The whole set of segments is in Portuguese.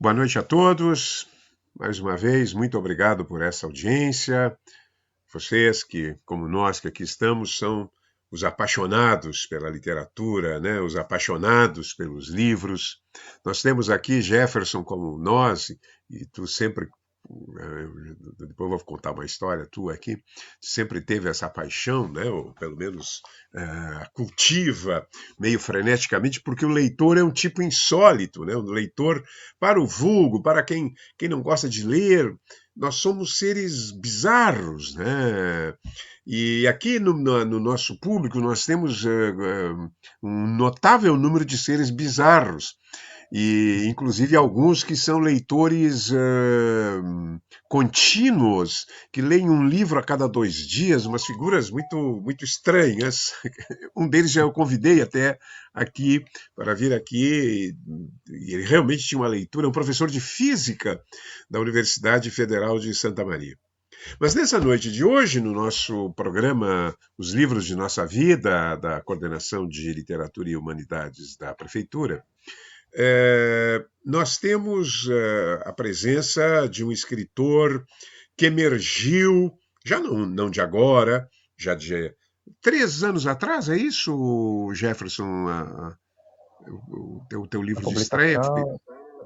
Boa noite a todos. Mais uma vez, muito obrigado por essa audiência. Vocês que, como nós que aqui estamos, são os apaixonados pela literatura, né? Os apaixonados pelos livros. Nós temos aqui Jefferson como nós, e tu sempre, depois eu vou contar uma história tua aqui, sempre teve essa paixão, né? Ou pelo menos cultiva meio freneticamente, porque o leitor é um tipo insólito, né? O leitor, para o vulgo, para quem não gosta de ler, nós somos seres bizarros, né? E aqui no nosso público nós temos um notável número de seres bizarros. E, inclusive, alguns que são leitores contínuos, que leem um livro a cada 2 dias, umas figuras muito estranhas. Um deles já eu convidei até aqui para vir aqui, e ele realmente tinha uma leitura, um professor de física da Universidade Federal de Santa Maria. Mas nessa noite de hoje, no nosso programa Os Livros de Nossa Vida, da Coordenação de Literatura e Humanidades da Prefeitura, nós temos a presença de um escritor que emergiu, já não de agora, já de 3 anos atrás, é isso, Jefferson? O teu A livro de estreia? publicação.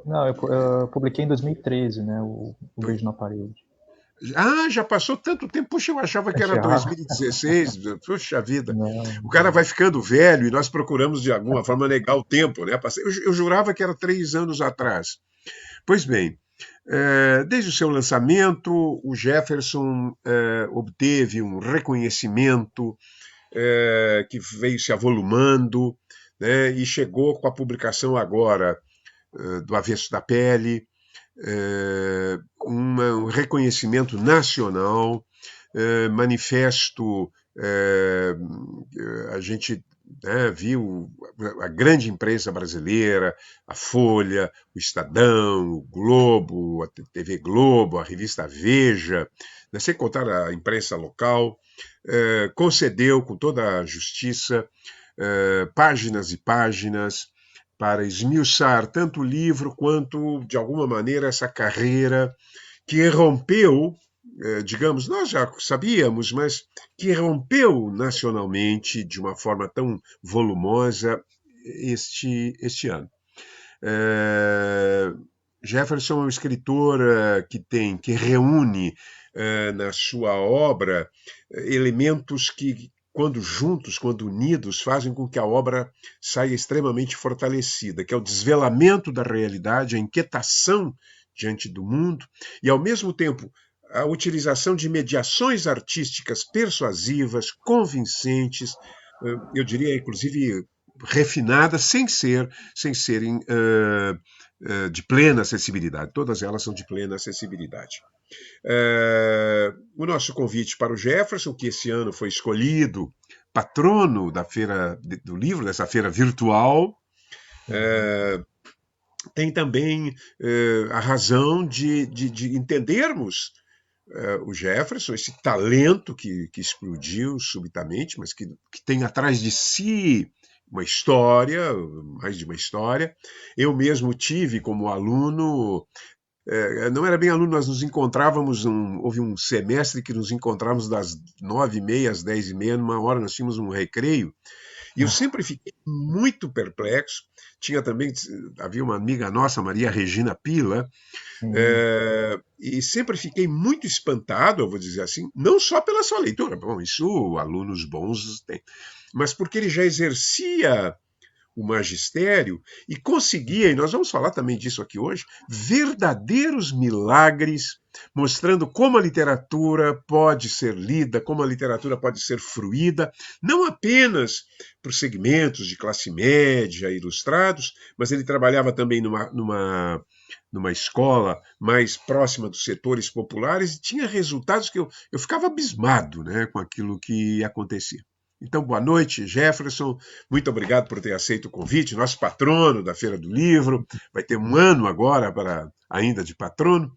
Não, eu publiquei em 2013, né? O Beijo na Parede. Já passou tanto tempo. Puxa, eu achava que era Já. 2016. Puxa vida. Não, O cara vai ficando velho e nós procuramos de alguma forma negar o tempo, né? Eu jurava que era 3 anos atrás. Pois bem, desde o seu lançamento, o Jefferson obteve um reconhecimento que veio se avolumando, né? E chegou com a publicação agora do Avesso da Pele, um reconhecimento nacional, manifesto, a gente viu a grande imprensa brasileira, a Folha, o Estadão, o Globo, a TV Globo, a revista Veja, sem contar a imprensa local, concedeu com toda a justiça páginas e páginas para esmiuçar tanto o livro quanto, de alguma maneira, essa carreira que rompeu, digamos, nós já sabíamos, mas que rompeu nacionalmente de uma forma tão volumosa este ano. Jefferson é um escritor que reúne na sua obra elementos que, quando juntos, quando unidos, fazem com que a obra saia extremamente fortalecida, que é o desvelamento da realidade, a inquietação diante do mundo e, ao mesmo tempo, a utilização de mediações artísticas persuasivas, convincentes, eu diria, inclusive, refinadas, sem serem de plena acessibilidade. Todas elas são de plena acessibilidade. O nosso convite para o Jefferson, que esse ano foi escolhido patrono da Feira do Livro, dessa feira virtual, tem também a razão de entendermos o Jefferson, esse talento que explodiu subitamente, mas que tem atrás de si uma história, mais de uma história. Eu mesmo tive como aluno, não era bem aluno, nós nos encontrávamos, houve um semestre que nos encontrávamos das 9h30 às 10h30, numa hora nós tínhamos um recreio, e eu sempre fiquei muito perplexo. Tinha também, havia uma amiga nossa, Maria Regina Pila, sim. e sempre fiquei muito espantado, eu vou dizer assim, não só pela sua leitura, bom, isso alunos bons têm, mas porque ele já exercia o magistério e conseguia, e nós vamos falar também disso aqui hoje, verdadeiros milagres, mostrando como a literatura pode ser lida, como a literatura pode ser fruída, não apenas por segmentos de classe média, ilustrados, mas ele trabalhava também numa escola mais próxima dos setores populares e tinha resultados que eu ficava abismado, né, com aquilo que acontecia. Então, boa noite, Jefferson. Muito obrigado por ter aceito o convite. Nosso patrono da Feira do Livro. Vai ter um ano agora ainda de patrono.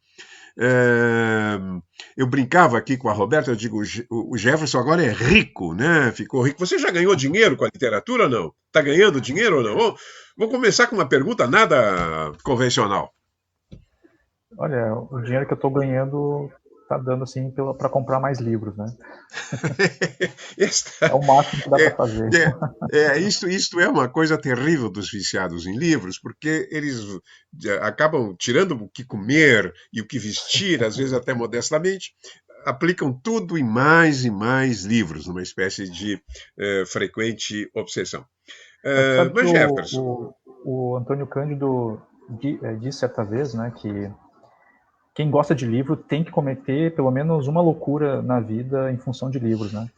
Eu brincava aqui com a Roberta, eu digo, o Jefferson agora é rico, né? Ficou rico. Você já ganhou dinheiro com a literatura ou não? Está ganhando dinheiro ou não? Vou começar com uma pergunta nada convencional. Olha, o dinheiro que eu estou ganhando tá dando assim para comprar mais livros, né? É Esta- o máximo que dá para é, fazer. isto é uma coisa terrível dos viciados em livros, porque eles acabam tirando o que comer e o que vestir, às vezes até modestamente, aplicam tudo em mais livros, numa espécie de frequente obsessão. Sabe que Mas Jefferson, o Antônio Cândido disse certa vez, né, que quem gosta de livro tem que cometer pelo menos uma loucura na vida em função de livros, né?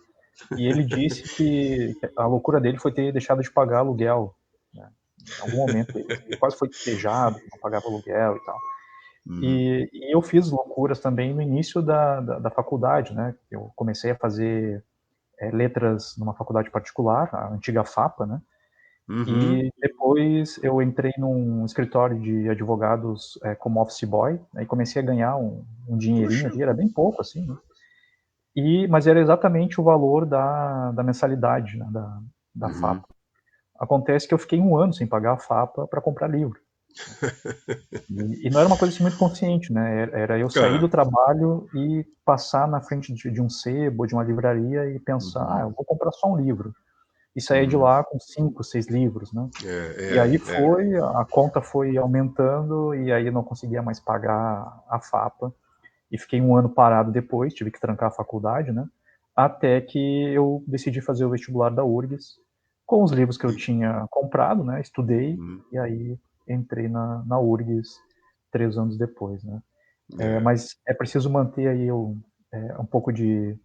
E ele disse que a loucura dele foi ter deixado de pagar aluguel, né? Em algum momento ele quase foi despejado, não pagava aluguel e tal. uhum, E eu fiz loucuras também no início da faculdade, né? Eu comecei a fazer letras numa faculdade particular, a antiga FAPA, né? uhum, E depois eu entrei num escritório de advogados como office boy, aí comecei a ganhar um dinheirinho puxa, ali, era bem pouco assim, né? Mas era exatamente o valor da mensalidade, né, da uhum. FAPA. Acontece que eu fiquei um ano sem pagar a FAPA para comprar livro. E não era uma coisa assim muito consciente, né? Era eu sair do Claro. trabalho e passar na frente de um sebo, de uma livraria e pensar, Uhum, eu vou comprar só um livro. E sair de uhum. lá com 5, 6 livros, né? E aí É. a conta foi aumentando e aí eu não conseguia mais pagar a FAPA. E fiquei um ano parado depois, tive que trancar a faculdade, né? Até que eu decidi fazer o vestibular da URGS, com os livros que eu E- tinha comprado, né? Estudei, uhum, e aí entrei na URGS 3 anos depois, né? é. Mas é preciso manter aí um pouco de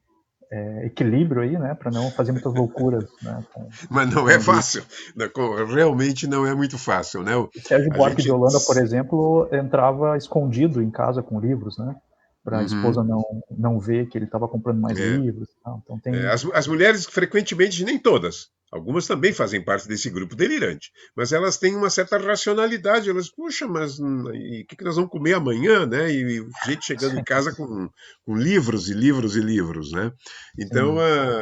equilíbrio aí, né? Para não fazer muitas loucuras, né? Mas não Com é o livro. fácil, né, realmente não é muito fácil, né? O Sérgio A Buarque de gente. Holanda, por exemplo, entrava escondido em casa com livros, né? Para a Uhum, esposa não ver que ele estava comprando mais é. livros. Tá? Então tem. As mulheres, frequentemente, nem todas, algumas também fazem parte desse grupo delirante, mas elas têm uma certa racionalidade. Elas, puxa, mas e o que nós vamos comer amanhã, né? E o jeito chegando em casa com livros e livros e livros, né? Então, Sim.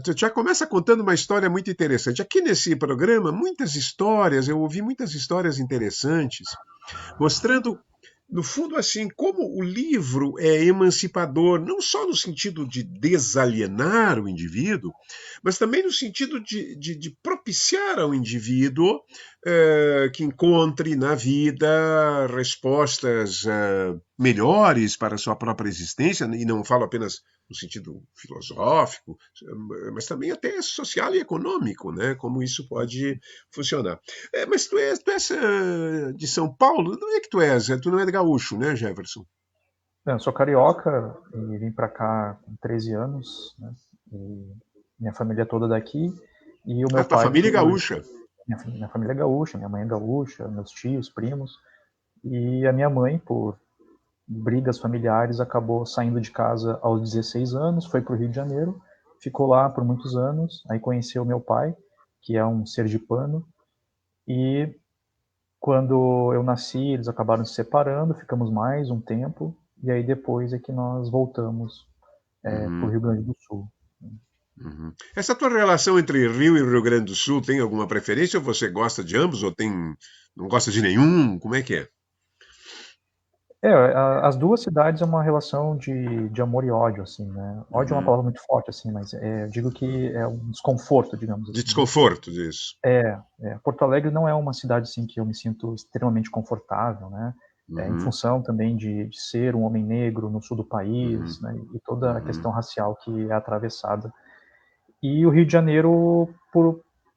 tu já começa contando uma história muito interessante. Aqui nesse programa, muitas histórias, eu ouvi muitas histórias interessantes mostrando, no fundo, assim, como o livro é emancipador, não só no sentido de desalienar o indivíduo, mas também no sentido de propiciar ao indivíduo que encontre na vida respostas melhores para a sua própria existência, e não falo apenas no sentido filosófico, mas também até social e econômico, né? Como isso pode funcionar. Mas tu és de São Paulo? De onde é que tu és? Tu não é de gaúcho, né, Jefferson? Eu sou carioca e vim para cá com 13 anos, né? E minha família é toda daqui. E o meu Ah, tua pai, família é por. gaúcha. Minha família é gaúcha, minha mãe é gaúcha, meus tios, primos. E a minha mãe, por brigas familiares, acabou saindo de casa aos 16 anos, foi para o Rio de Janeiro, ficou lá por muitos anos, aí conheceu meu pai, que é um sergipano, e quando eu nasci, eles acabaram se separando, ficamos mais um tempo, e aí depois é que nós voltamos para o Uhum, Rio Grande do Sul. uhum. Essa tua relação entre Rio e Rio Grande do Sul tem alguma preferência? Ou você gosta de ambos? Ou não gosta de nenhum? Como é que é? As duas cidades é uma relação de amor e ódio, assim, né? Ódio é uma Uhum. palavra muito forte, assim, mas eu digo que é um desconforto, digamos De assim, né? desconforto disso. Porto Alegre não é uma cidade assim que eu me sinto extremamente confortável, né? Em Uhum, função também de ser um homem negro no sul do uhum, país, né? E toda a uhum, questão racial que é atravessada. E o Rio de Janeiro,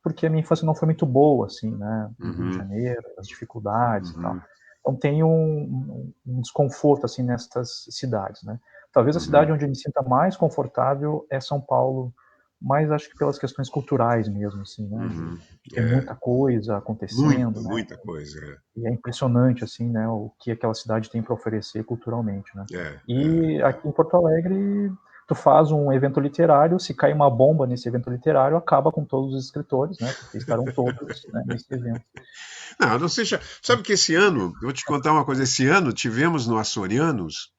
porque a minha infância não foi muito boa, assim, né? No Rio de uhum, Janeiro, as dificuldades e tal. uhum, Então tem um desconforto assim nestas cidades, né? Talvez a cidade uhum, onde eu me sinta mais confortável é São Paulo, mas acho que pelas questões culturais mesmo, assim, né? uhum. De ter É, muita coisa acontecendo, né? muita coisa. E é impressionante, assim, né? O que aquela cidade tem para oferecer culturalmente, né? É. E aqui em Porto Alegre, tu faz um evento literário, se cai uma bomba nesse evento literário, acaba com todos os escritores, né? Porque estarão todos, né, nesse evento. Não, não seja. Sabe que esse ano, eu vou te contar uma coisa, esse ano tivemos no Açorianos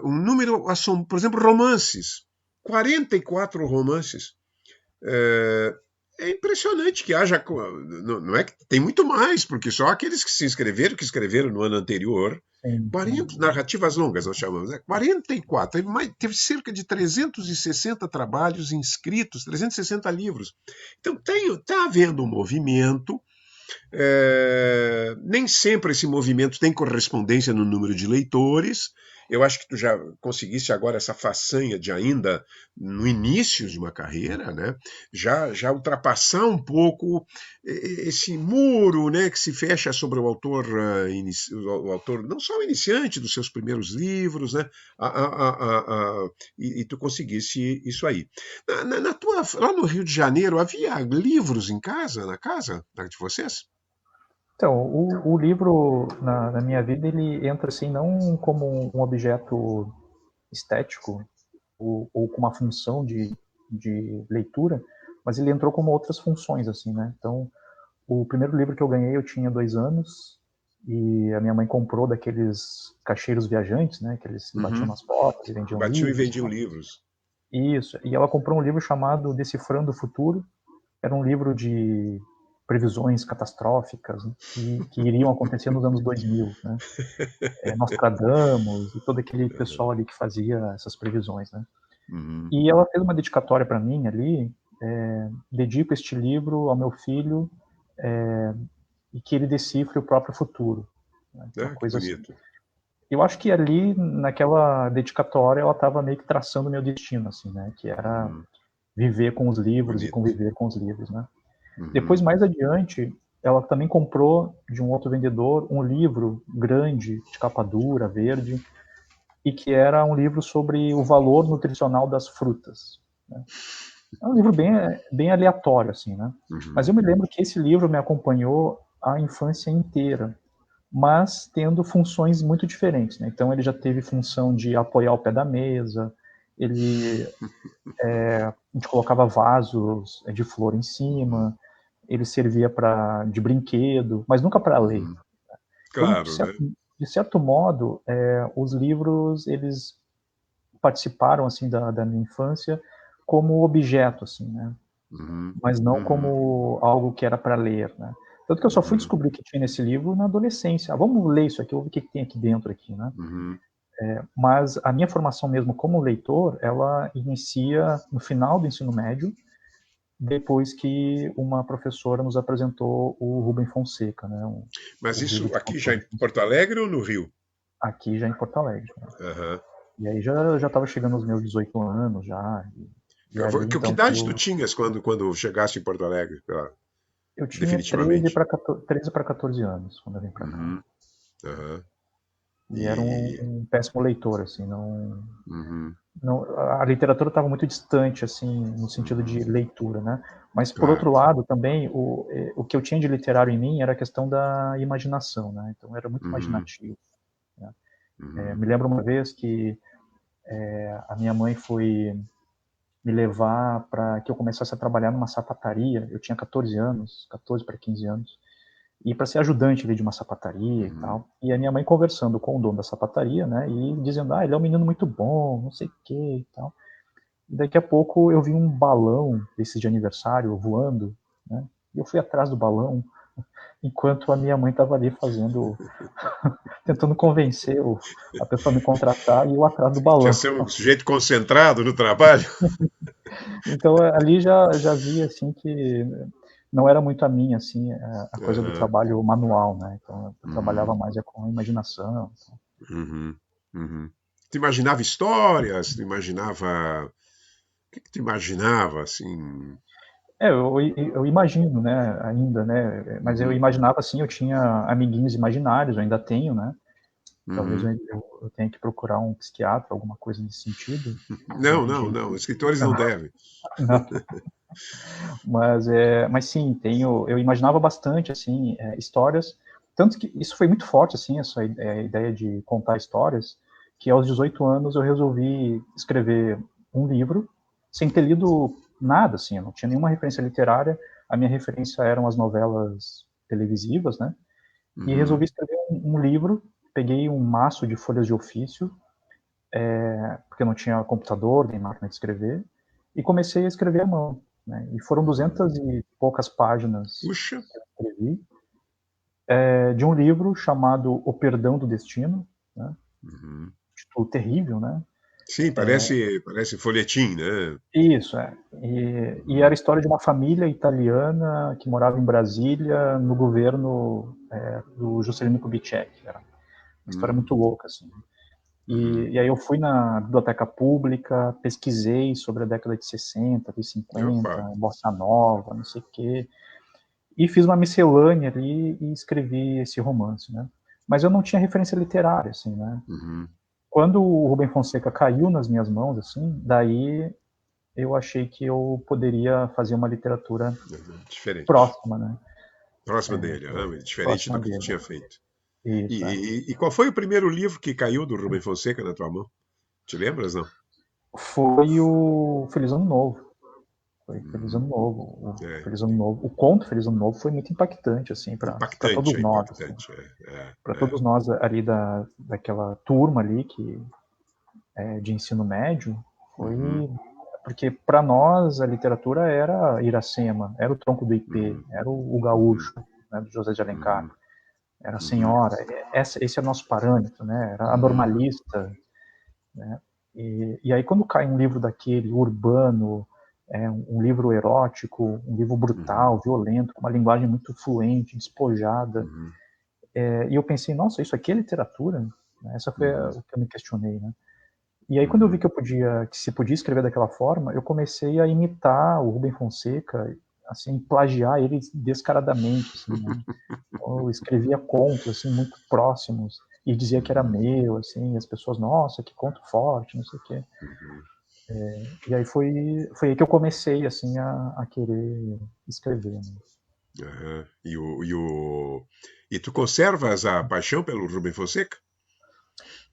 um número, por exemplo, romances. 44 romances. Eh, é impressionante que haja. Não é que tem muito mais, porque só aqueles que se inscreveram, que escreveram no ano anterior, Sim, 40 narrativas longas, nós chamamos, né? 44. Teve cerca de 360 trabalhos inscritos, 360 livros. Então, está havendo um movimento. Nem sempre esse movimento tem correspondência no número de leitores. Eu acho que tu já conseguiste agora essa façanha de ainda no início de uma carreira, né? Já ultrapassar um pouco esse muro, né, que se fecha sobre o autor, o autor não só o iniciante dos seus primeiros livros, né? E tu conseguisse isso aí. Lá no Rio de Janeiro havia livros em casa, na casa de vocês? Então, o livro, na minha vida, ele entra assim, não como um objeto estético ou com uma função de leitura, mas ele entrou como outras funções, assim, né? Então, o primeiro livro que eu ganhei, eu tinha 2 anos, e a minha mãe comprou daqueles caixeiros viajantes, né? Que eles batiam Uhum. nas portas e vendiam Batiam e livros. vendiam livros. Isso, e ela comprou um livro chamado Decifrando o Futuro. Era um livro de previsões catastróficas, né, que iriam acontecer nos anos 2000, né? Nostradamus e todo aquele pessoal ali que fazia essas previsões, né? Uhum. E ela fez uma dedicatória para mim ali, dedico este livro ao meu filho, e que ele decifre o próprio futuro, né? Uma Que coisa assim. bonito. Eu acho que ali, naquela dedicatória, ela estava meio que traçando o meu destino, assim, né? Que era Uhum. viver com os livros e Bonito. conviver com os livros, né? Depois, Uhum. mais adiante, ela também comprou de um outro vendedor um livro grande, de capa dura, verde, e que era um livro sobre o valor nutricional das frutas, né? É um livro bem aleatório, assim, né? Mas eu Uhum. me lembro que esse livro me acompanhou a infância inteira, mas tendo funções muito diferentes, né? Então ele já teve função de apoiar o pé da mesa, ele a gente colocava vasos de flor em Uhum. cima, ele servia de brinquedo, mas nunca para ler. Uhum. Então, Claro, né? de certo modo, os livros eles participaram assim da minha infância como objeto, assim, né? Uhum. Mas não Uhum. como algo que era para ler, né? Tanto que eu só fui Uhum. descobrir o que tinha nesse livro na adolescência. Vamos ler isso aqui, vamos ver o que tem aqui dentro aqui, né? Uhum. Mas a minha formação mesmo como leitor, ela inicia no final do ensino médio, depois que uma professora nos apresentou o Rubem Fonseca, né, Mas o livro isso de aqui já contos em Porto Alegre ou no Rio? aqui já em Porto Alegre, né? Aham. E aí já estava chegando aos meus 18 anos já, e ali Que então que idade tu tinhas quando chegasse em Porto Alegre, eu tinha 13 definitivamente? para 14, 13 para 14 anos quando eu vim para cá. Uhum. Aham. E era E, um péssimo leitor, assim, uhum. não, a literatura estava muito distante, assim, no sentido Uhum. de leitura, né? Mas, por Claro. outro lado, também, o que eu tinha de literário em mim era a questão da imaginação, né? Então, eu era muito Uhum. imaginativo, né? Uhum. Me lembro uma vez que a minha mãe foi me levar para que eu começasse a trabalhar numa sapataria. Eu tinha 14 anos, 14 para 15 anos, e para ser ajudante ali de uma sapataria e Uhum. tal. E a minha mãe conversando com o dono da sapataria, né? E dizendo, ele é um menino muito bom, não sei o que e tal. E daqui a pouco eu vi um balão desses de aniversário voando, né? E eu fui atrás do balão, enquanto a minha mãe estava ali fazendo, tentando convencer a pessoa a me contratar e eu atrás do Tinha balão. ser um sujeito concentrado no trabalho? Então ali já vi assim que não era muito a minha assim a coisa do Aham. trabalho manual, né? Então eu trabalhava Uhum. mais com a imaginação. Uhum. Uhum. Tu imaginava histórias? Tu imaginava. O que tu imaginava, assim? Eu imagino, né, ainda, né, mas eu Uhum. imaginava assim, eu tinha amiguinhos imaginários, eu ainda tenho, né, talvez Uhum. eu tenha que procurar um psiquiatra, alguma coisa nesse sentido, de Não, não, pedir. não. Escritores não devem. Não, mas sim, eu imaginava bastante, assim, histórias, tanto que isso foi muito forte, assim, essa ideia de contar histórias, que aos 18 anos eu resolvi escrever um livro, sem ter lido nada, assim, eu não tinha nenhuma referência literária, a minha referência eram as novelas televisivas, né, e resolvi Uhum. escrever um livro, peguei um maço de folhas de ofício, porque eu não tinha computador nem máquina de escrever, e comecei a escrever à mão, né? E foram Uhum. 200 e poucas páginas Puxa. que eu escrevi, de um livro chamado O Perdão do Destino, né? Uhum. Título terrível, né? Sim, parece folhetim, né? Isso, é. E era a Uhum. história de uma família italiana que morava em Brasília no governo do Juscelino Kubitschek. Era uma história Uhum. muito louca, assim. Uhum. E aí eu fui na biblioteca pública, pesquisei sobre a década de 60, de Opa. 50, Bossa Nova, não sei o quê, e fiz uma miscelânea ali e escrevi esse romance, né? Mas eu não tinha referência literária, assim, né? Uhum. Quando o Rubem Fonseca caiu nas minhas mãos, assim, daí eu achei que eu poderia fazer uma literatura Diferente. próxima, né? Próxima dele, diferente Próxima do que tu dele. tinha feito. Isso, é. E qual foi o primeiro livro que caiu do Rubem Fonseca na tua mão? Te lembras, não? Foi o Feliz Ano Novo. Foi Feliz Uhum. Ano Novo. O É, Feliz Ano Novo. O conto Feliz Ano Novo foi muito impactante, assim, para impactante, todos é nós, assim. impactante. Para todos nós ali daquela turma ali de ensino médio, Uhum. foi porque para nós a literatura era Iracema, era o Tronco do Ipê, Uhum. era o Uhum. Gaúcho, né, do José de Alencar, Uhum. era a Uhum. Senhora, esse é o nosso parâmetro, né? Era a Uhum. Normalista, né? E aí quando cai um livro daquele urbano, um livro erótico, um livro Uhum. brutal, violento, com uma linguagem muito fluente, despojada, Uhum. e eu pensei, nossa, isso aqui é literatura? Essa foi Uhum. o que eu me questionei, né? E aí quando eu vi Uhum. que se podia escrever daquela forma, eu comecei a imitar o Rubem Fonseca, assim, plagiar ele descaradamente, assim, né? Eu escrevia contos, assim, muito próximos, e dizia que era Uhum. meu, assim, e as pessoas, nossa, que conto forte, não sei o quê. Uhum. E aí foi aí que eu comecei, assim, a querer escrever, né? Aham. E tu conservas a paixão pelo Rubem Fonseca?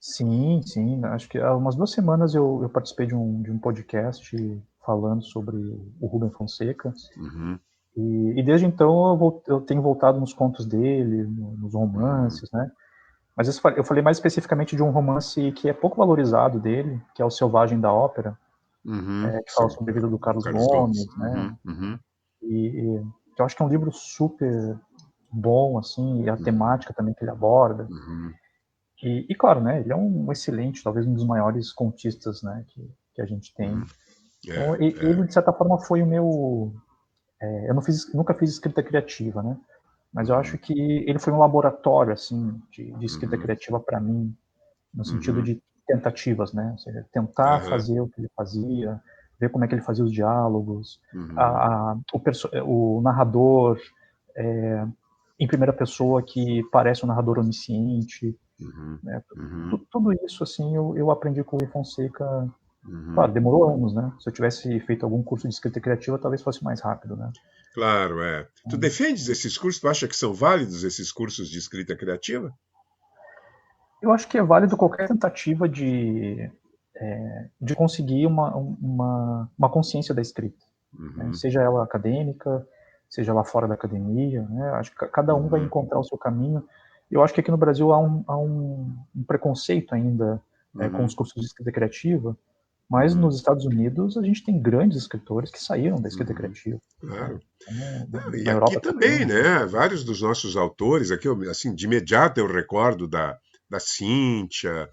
Sim, sim, acho que há umas 2 semanas eu participei de um podcast falando sobre o Rubem Fonseca, Uhum. e desde então eu tenho voltado nos contos dele, nos Uhum. romances, né? Mas eu falei mais especificamente de um romance que é pouco valorizado dele, que é O Selvagem da Ópera, Uhum. que fala sobre a vida do Do Carlos Carlos Gomes. Gomes, né? Uhum. Uhum. E que eu acho que é um livro super bom, assim, e a Uhum. temática também que ele aborda. Uhum. E claro, né, ele é um excelente, talvez um dos maiores contistas, né, que a gente tem. Uhum. Então, É, ele, é. de certa forma, foi o meu... eu nunca fiz escrita criativa, né? Mas eu acho Uhum. que ele foi um laboratório, assim, de escrita Uhum. criativa para mim, no sentido Uhum. de tentativas, né? Ou seja, tentar Aham. fazer o que ele fazia, ver como é que ele fazia os diálogos, Uhum. o narrador em primeira pessoa que parece um narrador onisciente, Uhum. né? Uhum. Tudo isso, assim, eu aprendi com o Rui Fonseca. Claro, Uhum. demorou anos, né? Se eu tivesse feito algum curso de escrita criativa, talvez fosse mais rápido, né? Claro, é. Tu defendes esses cursos? Tu acha que são válidos esses cursos de escrita criativa? Eu acho que é válido qualquer tentativa de conseguir uma consciência da escrita, né? Uhum. Seja ela acadêmica, seja lá fora da academia, né? Acho que cada um vai Uhum. encontrar o seu caminho. Eu acho que aqui no Brasil há um preconceito ainda com os Uhum. cursos de escrita criativa, mas Uhum. nos Estados Unidos a gente tem grandes escritores que saíram da escrita Uhum. criativa, né? Claro. Então, Não, e na aqui Europa também, também. né? Vários dos nossos autores, aqui, assim, de imediato eu recordo da Cíntia,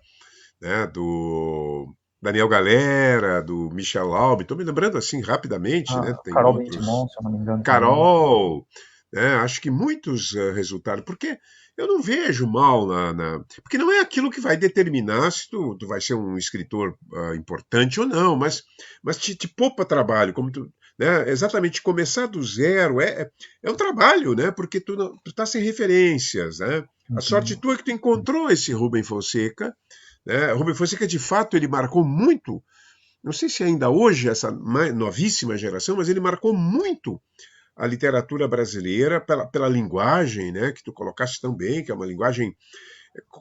né? Do Daniel Galera, do Michel Laub. Estou me lembrando assim rapidamente, né? A Tem Carol outros. Ben-Simon, se eu não me engano, também. Carol, né? Acho que muitos resultados, porque eu não vejo mal porque não é aquilo que vai determinar se tu vai ser um escritor importante ou não, mas te poupa trabalho, como tu, né? Exatamente, começar do zero é um trabalho, né? Porque tu tá sem referências, né? A sorte Uhum. tua é que tu encontrou esse Rubem Fonseca, né? Rubem Fonseca, de fato, ele marcou muito, não sei se ainda hoje, essa novíssima geração, mas ele marcou muito a literatura brasileira pela linguagem, né, que tu colocaste tão bem, que é uma linguagem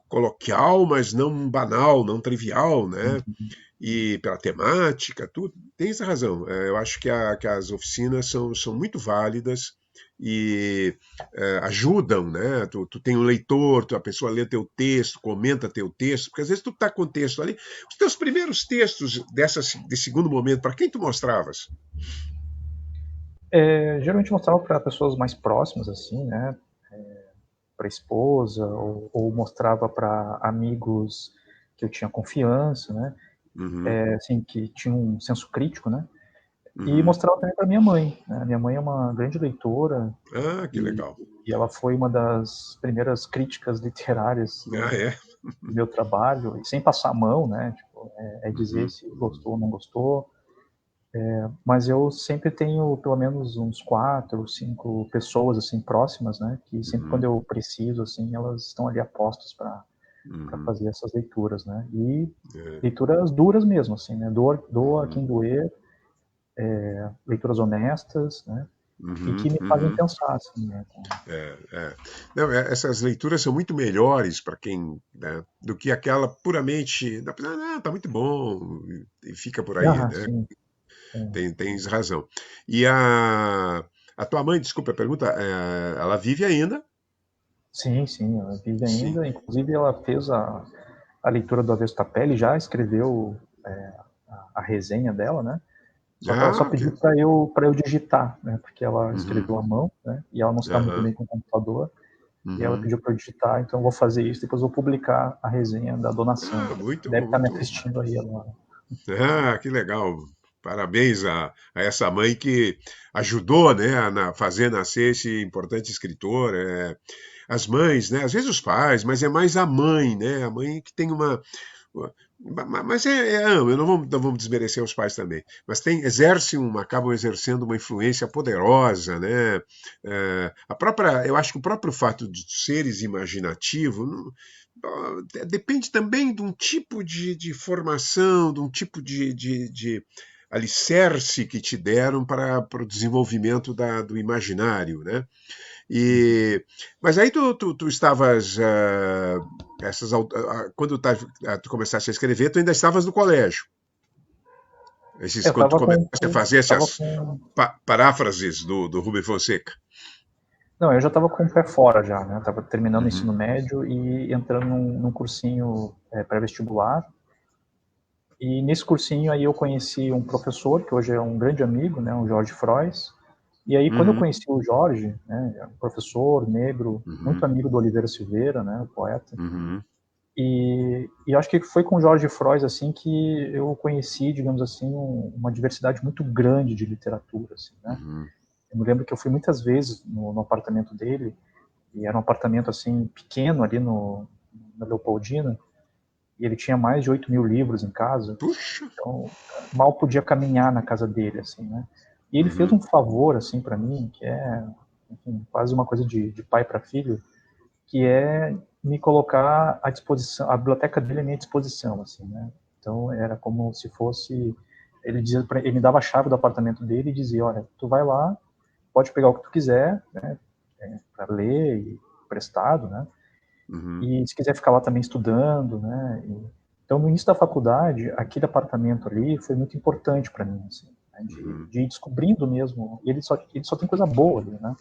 coloquial, mas não banal, não trivial, né, Uhum. e pela temática, tu tens razão. Eu acho que as oficinas são muito válidas e ajudam, né? Tu tem um leitor, a pessoa lê teu texto, comenta teu texto, porque às vezes tu tá com o texto ali. Os teus primeiros textos de segundo momento, para quem tu mostravas? Geralmente mostrava para pessoas mais próximas, assim, né? Para esposa, ou mostrava para amigos que eu tinha confiança, né? Uhum, Assim, que tinham um senso crítico, né? E uhum. mostrava também para minha mãe, né? Minha mãe é uma grande leitora Ah, que e, legal. e ela foi uma das primeiras críticas literárias Ah, é? do meu trabalho, e sem passar a mão, né? Tipo, dizer Uhum, se uhum, gostou ou não gostou. Mas eu sempre tenho pelo menos uns 4, 5 pessoas assim próximas, né? Que sempre quando uhum, eu preciso, assim, elas estão ali a postos para uhum. fazer essas leituras, né? E É, leituras duras mesmo, assim, né? Doa uhum, quem doer, leituras honestas, né? E uhum, que me fazem uhum. pensar, assim, né? É. Não, essas leituras são muito melhores para quem, né, do que aquela puramente, ah, tá muito bom, e fica por aí, Ah, né? sim. É. Tens razão. E a tua mãe, desculpa a pergunta, ela vive ainda? Sim, sim, ela vive Sim. ainda. Inclusive, ela fez a leitura do Avesso da Pele, já escreveu a resenha dela, né? Só que ela só Ah, ok. pediu para eu digitar, né? Porque ela Uhum. escreveu à mão, né? E ela não se dá muito Aham. bem com o computador. E ela Uhum. pediu para eu digitar, então eu vou fazer isso. Depois eu vou publicar a resenha da Dona Sandra. Ah, muito, Deve estar me muito. assistindo aí agora. Ah, que legal. Parabéns a essa mãe que ajudou, né, a fazer nascer esse importante escritor. As mães, né, às vezes os pais, mas é mais a mãe, né, a mãe que tem mas eu não vamos desmerecer os pais também, mas acabam exercendo uma influência poderosa, né? Eu acho que o próprio fato de seres imaginativo depende também de um tipo de formação, de um tipo de alicerce que te deram para o desenvolvimento do imaginário, né? Mas aí tu estavas, quando tu começaste a escrever, tu ainda estavas no colégio. Eu Quando tu estava começaste a fazer tava essas com. paráfrases do Rubem Fonseca. Não, eu já estava com o pé fora já, né? Estava terminando o Uhum, ensino médio e entrando num cursinho pré-vestibular. E nesse cursinho aí eu conheci um professor, que hoje é um grande amigo, né? O Jorge Frois. E aí, quando eu uhum, conheci o Jorge, né, um professor negro, muito uhum, amigo do Oliveira Silveira, né, o poeta, uhum, e acho que foi com o Jorge Frois assim que eu conheci, digamos assim, uma diversidade muito grande de literatura, assim, né? uhum. Eu me lembro que eu fui muitas vezes no apartamento dele, e era um apartamento assim pequeno ali na Leopoldina, e ele tinha mais de 8.000 livros em casa, Puxa! então mal podia caminhar na casa dele, assim, né? E ele fez Uhum, um favor assim para mim, que é, enfim, quase uma coisa de pai para filho, que é me colocar à disposição, a biblioteca dele é à minha disposição, assim, né? Então era como se fosse, ele me dava a chave do apartamento dele e dizia, olha, tu vai lá, pode pegar o que tu quiser, né, para ler e emprestado, né? uhum, E se quiser ficar lá também estudando, né? Então no início da faculdade, aquele apartamento ali foi muito importante para mim, assim, né, uhum, de ir descobrindo mesmo. E ele só tem coisa boa ali, né?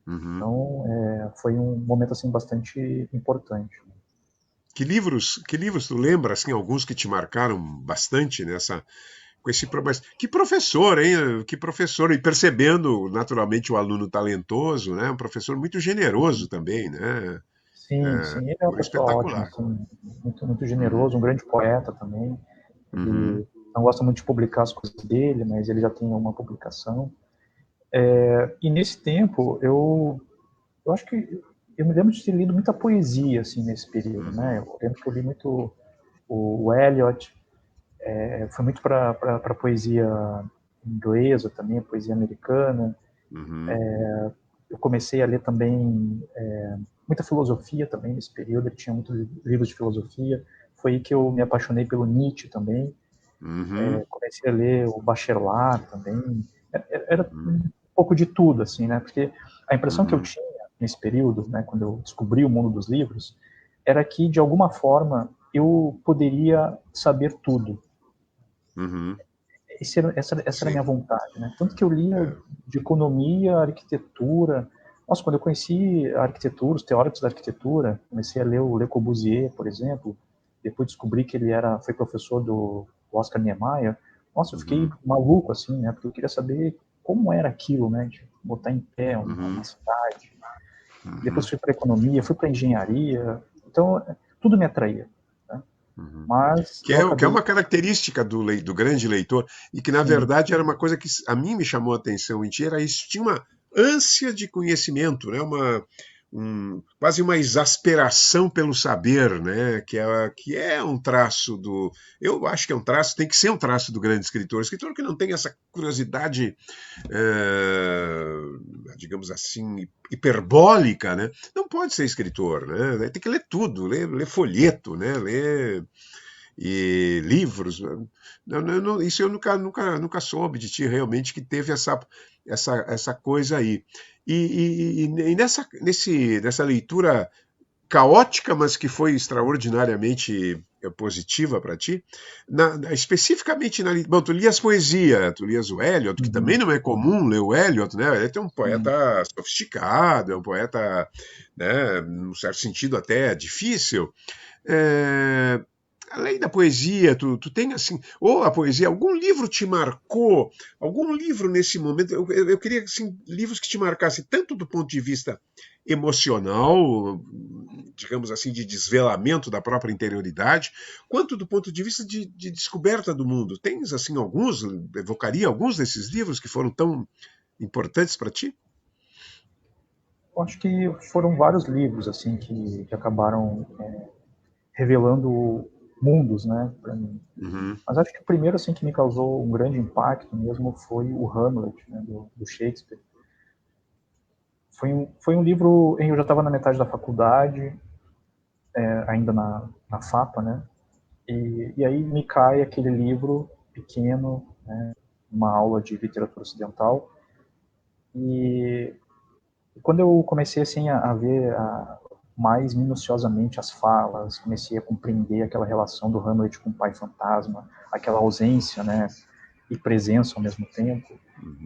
uhum. Então foi um momento assim bastante importante. Que livros tu lembra, assim, alguns que te marcaram bastante com esse mas que professor, hein? Que professor, e percebendo naturalmente o aluno talentoso, né? Um professor muito generoso também, né? Sim, sim, ele é uma Figura pessoa ótima, espetacular. assim, muito, muito Uhum, generoso, um grande poeta também. uhum, Ele não gosta muito de publicar as coisas dele, mas ele já tem uma publicação. E nesse tempo, eu acho que eu me lembro de ter lido muita poesia, assim, nesse período, né? uhum, Eu lembro que eu li muito o Eliot, foi muito para poesia inglesa também, poesia americana. uhum, Eu comecei a ler também muita filosofia também nesse período, ele tinha muitos livros de filosofia. Foi aí que eu me apaixonei pelo Nietzsche também. uhum, Comecei a ler o Bachelard também. Era uhum, um pouco de tudo, assim, né? Porque a impressão que eu uhum, tinha nesse período, né, quando eu descobri o mundo dos livros, era que, de alguma forma, eu poderia saber tudo. uhum. Essa era a Sim. minha vontade, né? Tanto que eu lia É. de economia, arquitetura. Nossa, quando eu conheci a arquitetura, os teóricos da arquitetura, comecei a ler o Le Corbusier, por exemplo, depois descobri que ele foi professor do Oscar Niemeyer. Nossa, eu fiquei Uhum, maluco, assim, né? Porque eu queria saber como era aquilo, né, de botar em pé uma uhum, cidade. Depois uhum, fui para economia, fui para engenharia, então tudo me atraía, né? uhum. Mas eu Que é acabei, uma característica do grande leitor, e que, na sim, verdade, era uma coisa que a mim me chamou a atenção em ti, era isso, tinha uma ânsia de conhecimento, né? Quase uma exasperação pelo saber, né? Que é um traço do. Eu acho que é um traço, tem que ser um traço do grande escritor. Escritor que não tem essa curiosidade, digamos assim, hiperbólica, né? Não pode ser escritor, né? Tem que ler tudo, ler folheto, né? Ler e livros. Isso eu nunca soube de ti realmente que teve essa coisa aí. E nessa leitura caótica, mas que foi extraordinariamente positiva para ti, especificamente bom, tu lias poesia, tu lias o Eliot, que também uhum, não é comum ler o Eliot, né? Ele é um sim. poeta sofisticado, é um poeta, né, num certo sentido até difícil. É, além da poesia, tu tem assim, ou a poesia, algum livro te marcou, algum livro nesse momento, eu queria assim, livros que te marcassem tanto do ponto de vista emocional, digamos assim, de desvelamento da própria interioridade, quanto do ponto de vista de descoberta do mundo. Tens assim alguns, evocaria alguns desses livros que foram tão importantes para ti? Eu acho que foram vários livros assim que acabaram revelando mundos, né, para mim. Uhum, Mas acho que o primeiro assim que me causou um grande impacto mesmo foi o Hamlet, né, do Shakespeare. Foi um livro em que eu já estava na metade da faculdade, ainda na FAPA, né? E aí me cai aquele livro pequeno, né, uma aula de literatura ocidental. E quando eu comecei assim a ver mais minuciosamente as falas, comecei a compreender aquela relação do Hamlet com o pai fantasma, aquela ausência, né, e presença ao mesmo tempo.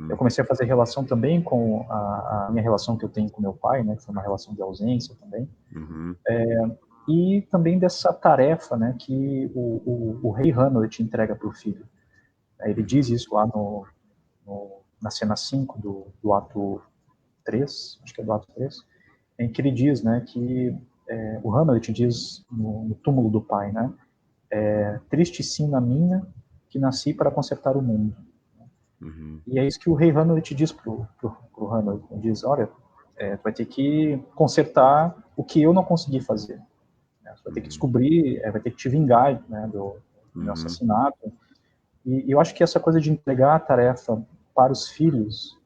Eu uhum, comecei a fazer relação também com a minha relação que eu tenho com meu pai, né, que foi uma relação de ausência também, uhum, e também dessa tarefa, né, que o rei Hamlet entrega para o filho. Ele diz uhum, isso lá na cena 5 do ato 3, acho que é do ato 3, em que ele diz, né, que o Hamlet diz no túmulo do pai, né, triste sina minha que nasci para consertar o mundo. uhum, E é isso que o rei Hamlet diz pro Hamlet, ele diz, olha, tu vai ter que consertar o que eu não consegui fazer, né? Você vai ter que uhum, descobrir, vai ter que te vingar, né, do meu uhum. assassinato. E eu acho que essa coisa de entregar a tarefa para os filhos,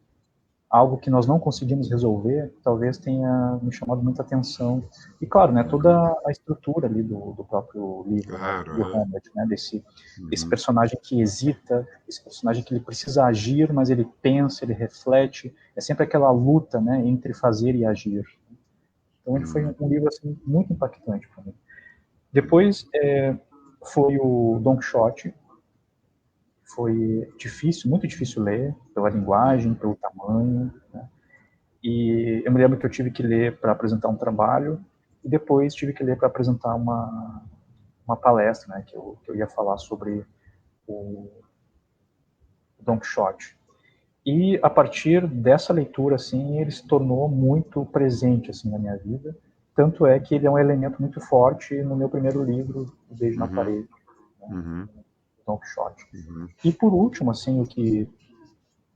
algo que nós não conseguimos resolver, talvez tenha me chamado muita atenção. E claro, né, toda Uhum. a estrutura ali do próprio livro, né, Claro, do aham. Hamlet, né, desse Uhum, personagem que hesita, esse personagem que ele precisa agir, mas ele pensa, ele reflete, é sempre aquela luta, né, entre fazer e agir. Então ele foi uhum, um livro assim muito impactante para mim. uhum, Depois foi o Don Quixote, foi difícil, muito difícil ler, pela linguagem, uhum, pelo tamanho, né? E eu me lembro que eu tive que ler para apresentar um trabalho e depois tive que ler para apresentar uma palestra, né, que eu ia falar sobre o Don Quixote. E a partir dessa leitura, assim, ele se tornou muito presente assim na minha vida. Tanto é que ele é um elemento muito forte no meu primeiro livro, O Beijo na uhum, Parede, né, uhum, Don Quixote. uhum, E por último, assim, o que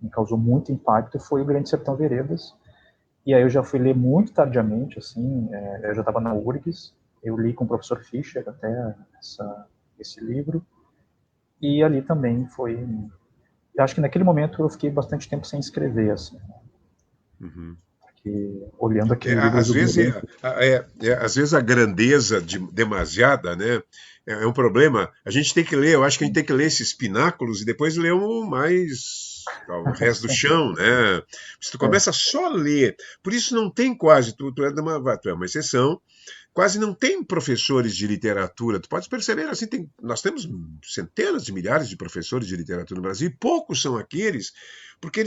me causou muito impacto foi o Grande Sertão Veredas. E aí eu já fui ler muito tardiamente, assim, eu já estava na URGS, eu li com o professor Fischer até esse livro, e ali também foi. Eu acho que naquele momento eu fiquei bastante tempo sem escrever, assim, uhum. porque olhando aquele livro Às vezes, exuberante. às vezes a grandeza demasiada, né, é um problema. A gente tem que ler, eu acho que a gente tem que ler esses pináculos e depois ler o mais, o resto do Sim, chão, né? Se tu é, começa só a ler, por isso não tem quase, tu é uma exceção, quase não tem professores de literatura. Tu pode perceber assim, nós temos centenas de milhares de professores de literatura no Brasil e poucos são aqueles, porque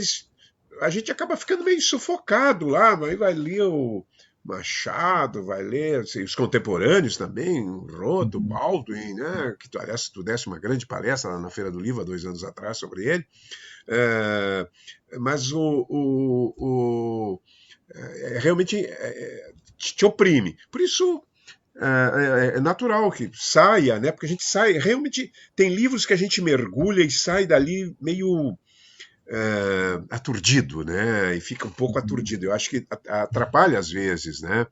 a gente acaba ficando meio sufocado lá, aí vai ler o Machado, vai ler assim, os contemporâneos também, o Roto, uhum, Baldwin, né? Que tu, aliás, tu desse uma grande palestra lá na Feira do Livro há 2 anos atrás sobre ele. Mas realmente te oprime. Por isso é natural que saia, né? Porque a gente sai, realmente tem livros que a gente mergulha e sai dali meio aturdido, né? E fica um pouco Uhum. aturdido. Eu acho que atrapalha às vezes, né?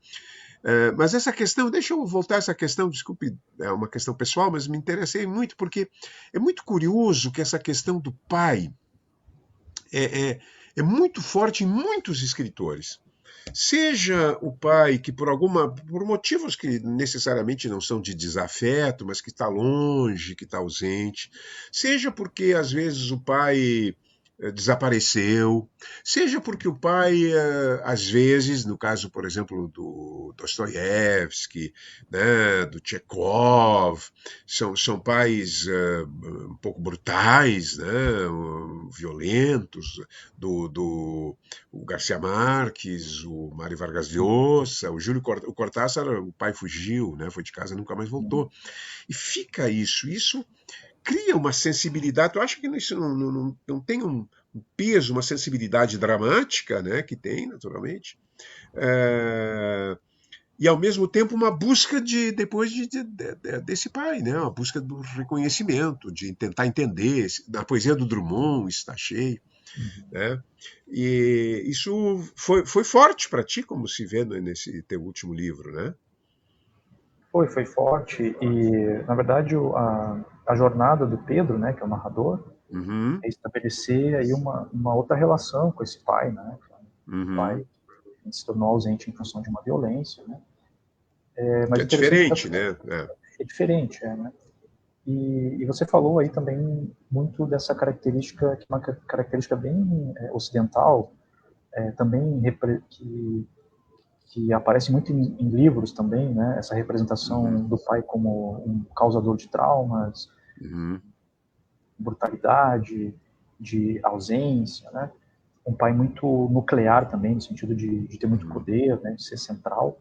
Mas essa questão, deixa eu voltar a essa questão, desculpe, é uma questão pessoal, mas me interessei muito porque é muito curioso que essa questão do pai é, é, é muito forte em muitos escritores. Seja o pai que por motivos que necessariamente não são de desafeto, mas que está longe, que está ausente, seja porque às vezes o pai desapareceu, seja porque o pai, às vezes, no caso, por exemplo, do Dostoiévski, né, do Chekhov, são pais um pouco brutais, né, violentos, o Garcia Marques, o Mário Vargas Llosa, o Cortázar, o pai fugiu, né, foi de casa e nunca mais voltou. E fica isso cria uma sensibilidade, eu acho que isso não tem um peso, uma sensibilidade dramática, né, que tem, naturalmente, é, e ao mesmo tempo uma busca desse pai, né, uma busca do reconhecimento, de tentar entender, na poesia do Drummond isso está cheio, Uhum. né? E isso foi forte para ti, como se vê nesse teu último livro, né? Foi forte e, na verdade, a jornada do Pedro, né, que é o narrador, Uhum, é estabelecer aí uma outra relação com esse pai, né, um pai uhum. que se tornou ausente em função de uma violência, né, Que mas é interessante que diferente, né? é diferente, né, e você falou aí também muito dessa característica, que é uma característica bem ocidental, também que aparece muito em livros também, né? Essa Uhum, representação do pai como um causador de traumas, uhum, brutalidade, de ausência, né? Um pai muito nuclear também, no sentido de ter muito uhum, poder, né? De ser central.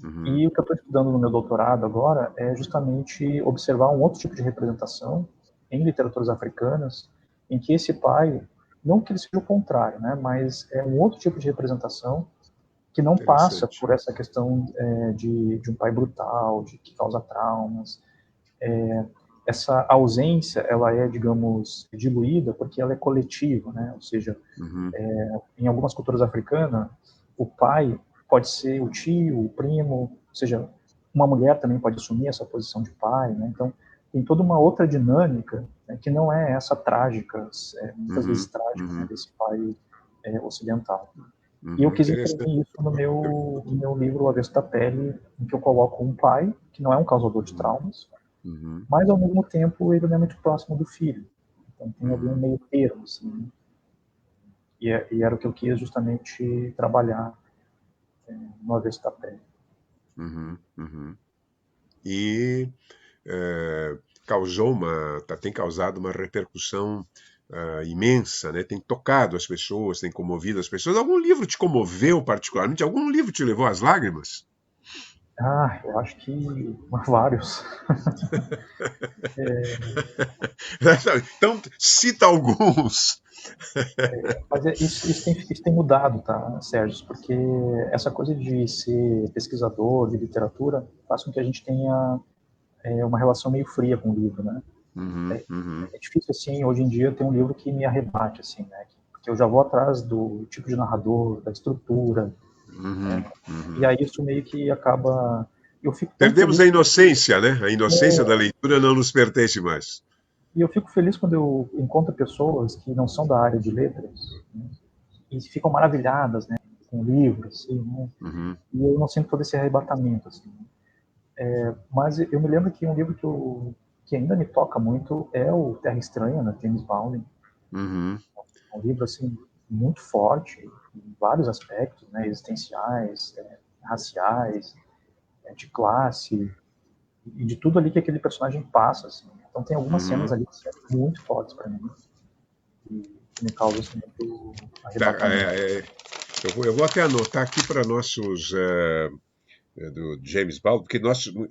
uhum. E o que eu estou estudando no meu doutorado agora é justamente observar um outro tipo de representação em literaturas africanas, em que esse pai, não que ele seja o contrário, né? Mas é um outro tipo de representação que não passa Interessante. por essa questão de um pai brutal, de que causa traumas. Essa ausência, ela é, digamos, diluída porque ela é coletiva, né? Ou seja, Uhum, em algumas culturas africanas, o pai pode ser o tio, o primo, ou seja, uma mulher também pode assumir essa posição de pai, né? Então, tem toda uma outra dinâmica, né, que não é essa trágica, muitas vezes uhum, trágica, né, uhum, desse pai ocidental. E eu uhum. quis Interessante. imprimir isso no meu livro O Avesso da Pele, em que eu coloco um pai, que não é um causador de Uhum, traumas, uhum, mas ao mesmo tempo ele não é muito próximo do filho. Então tem ali um uhum, meio termo, assim, né? E era o que eu quis justamente trabalhar no Avesso da Pele. uhum, uhum. E eh, causou tem causado uma repercussão imensa, né? Tem tocado as pessoas, tem comovido as pessoas. Algum livro te comoveu particularmente? Algum livro te levou às lágrimas? Ah, eu acho que vários. Então, cita alguns. Mas isso tem mudado, tá, Sérgio? Porque essa coisa de ser pesquisador de literatura faz com que a gente tenha uma relação meio fria com o livro, né? Uhum, É, uhum, é difícil, assim, hoje em dia ter um livro que me arrebate, assim, né? Porque eu já vou atrás do tipo de narrador, da estrutura, uhum, e uhum. aí isso meio que acaba... Eu fico tão Perdemos a feliz inocência, né? A inocência da é, leitura não nos pertence mais. e eu fico feliz quando eu encontro pessoas que não são da área de letras, né, e ficam maravilhadas, né, com livros, assim, né, Uhum, e eu não sinto todo esse arrebatamento, assim. Mas eu me lembro que um livro que ainda me toca muito é o Terra Estranha, né, James Baldwin. uhum, É um livro assim muito forte em vários aspectos, né, existenciais, raciais, de classe e de tudo ali que aquele personagem passa, assim. Então tem algumas cenas uhum. ali que são muito fortes para mim que me causam assim, muito Tá, arrebatamento. eu vou até anotar aqui para nossos do James Baldwin, porque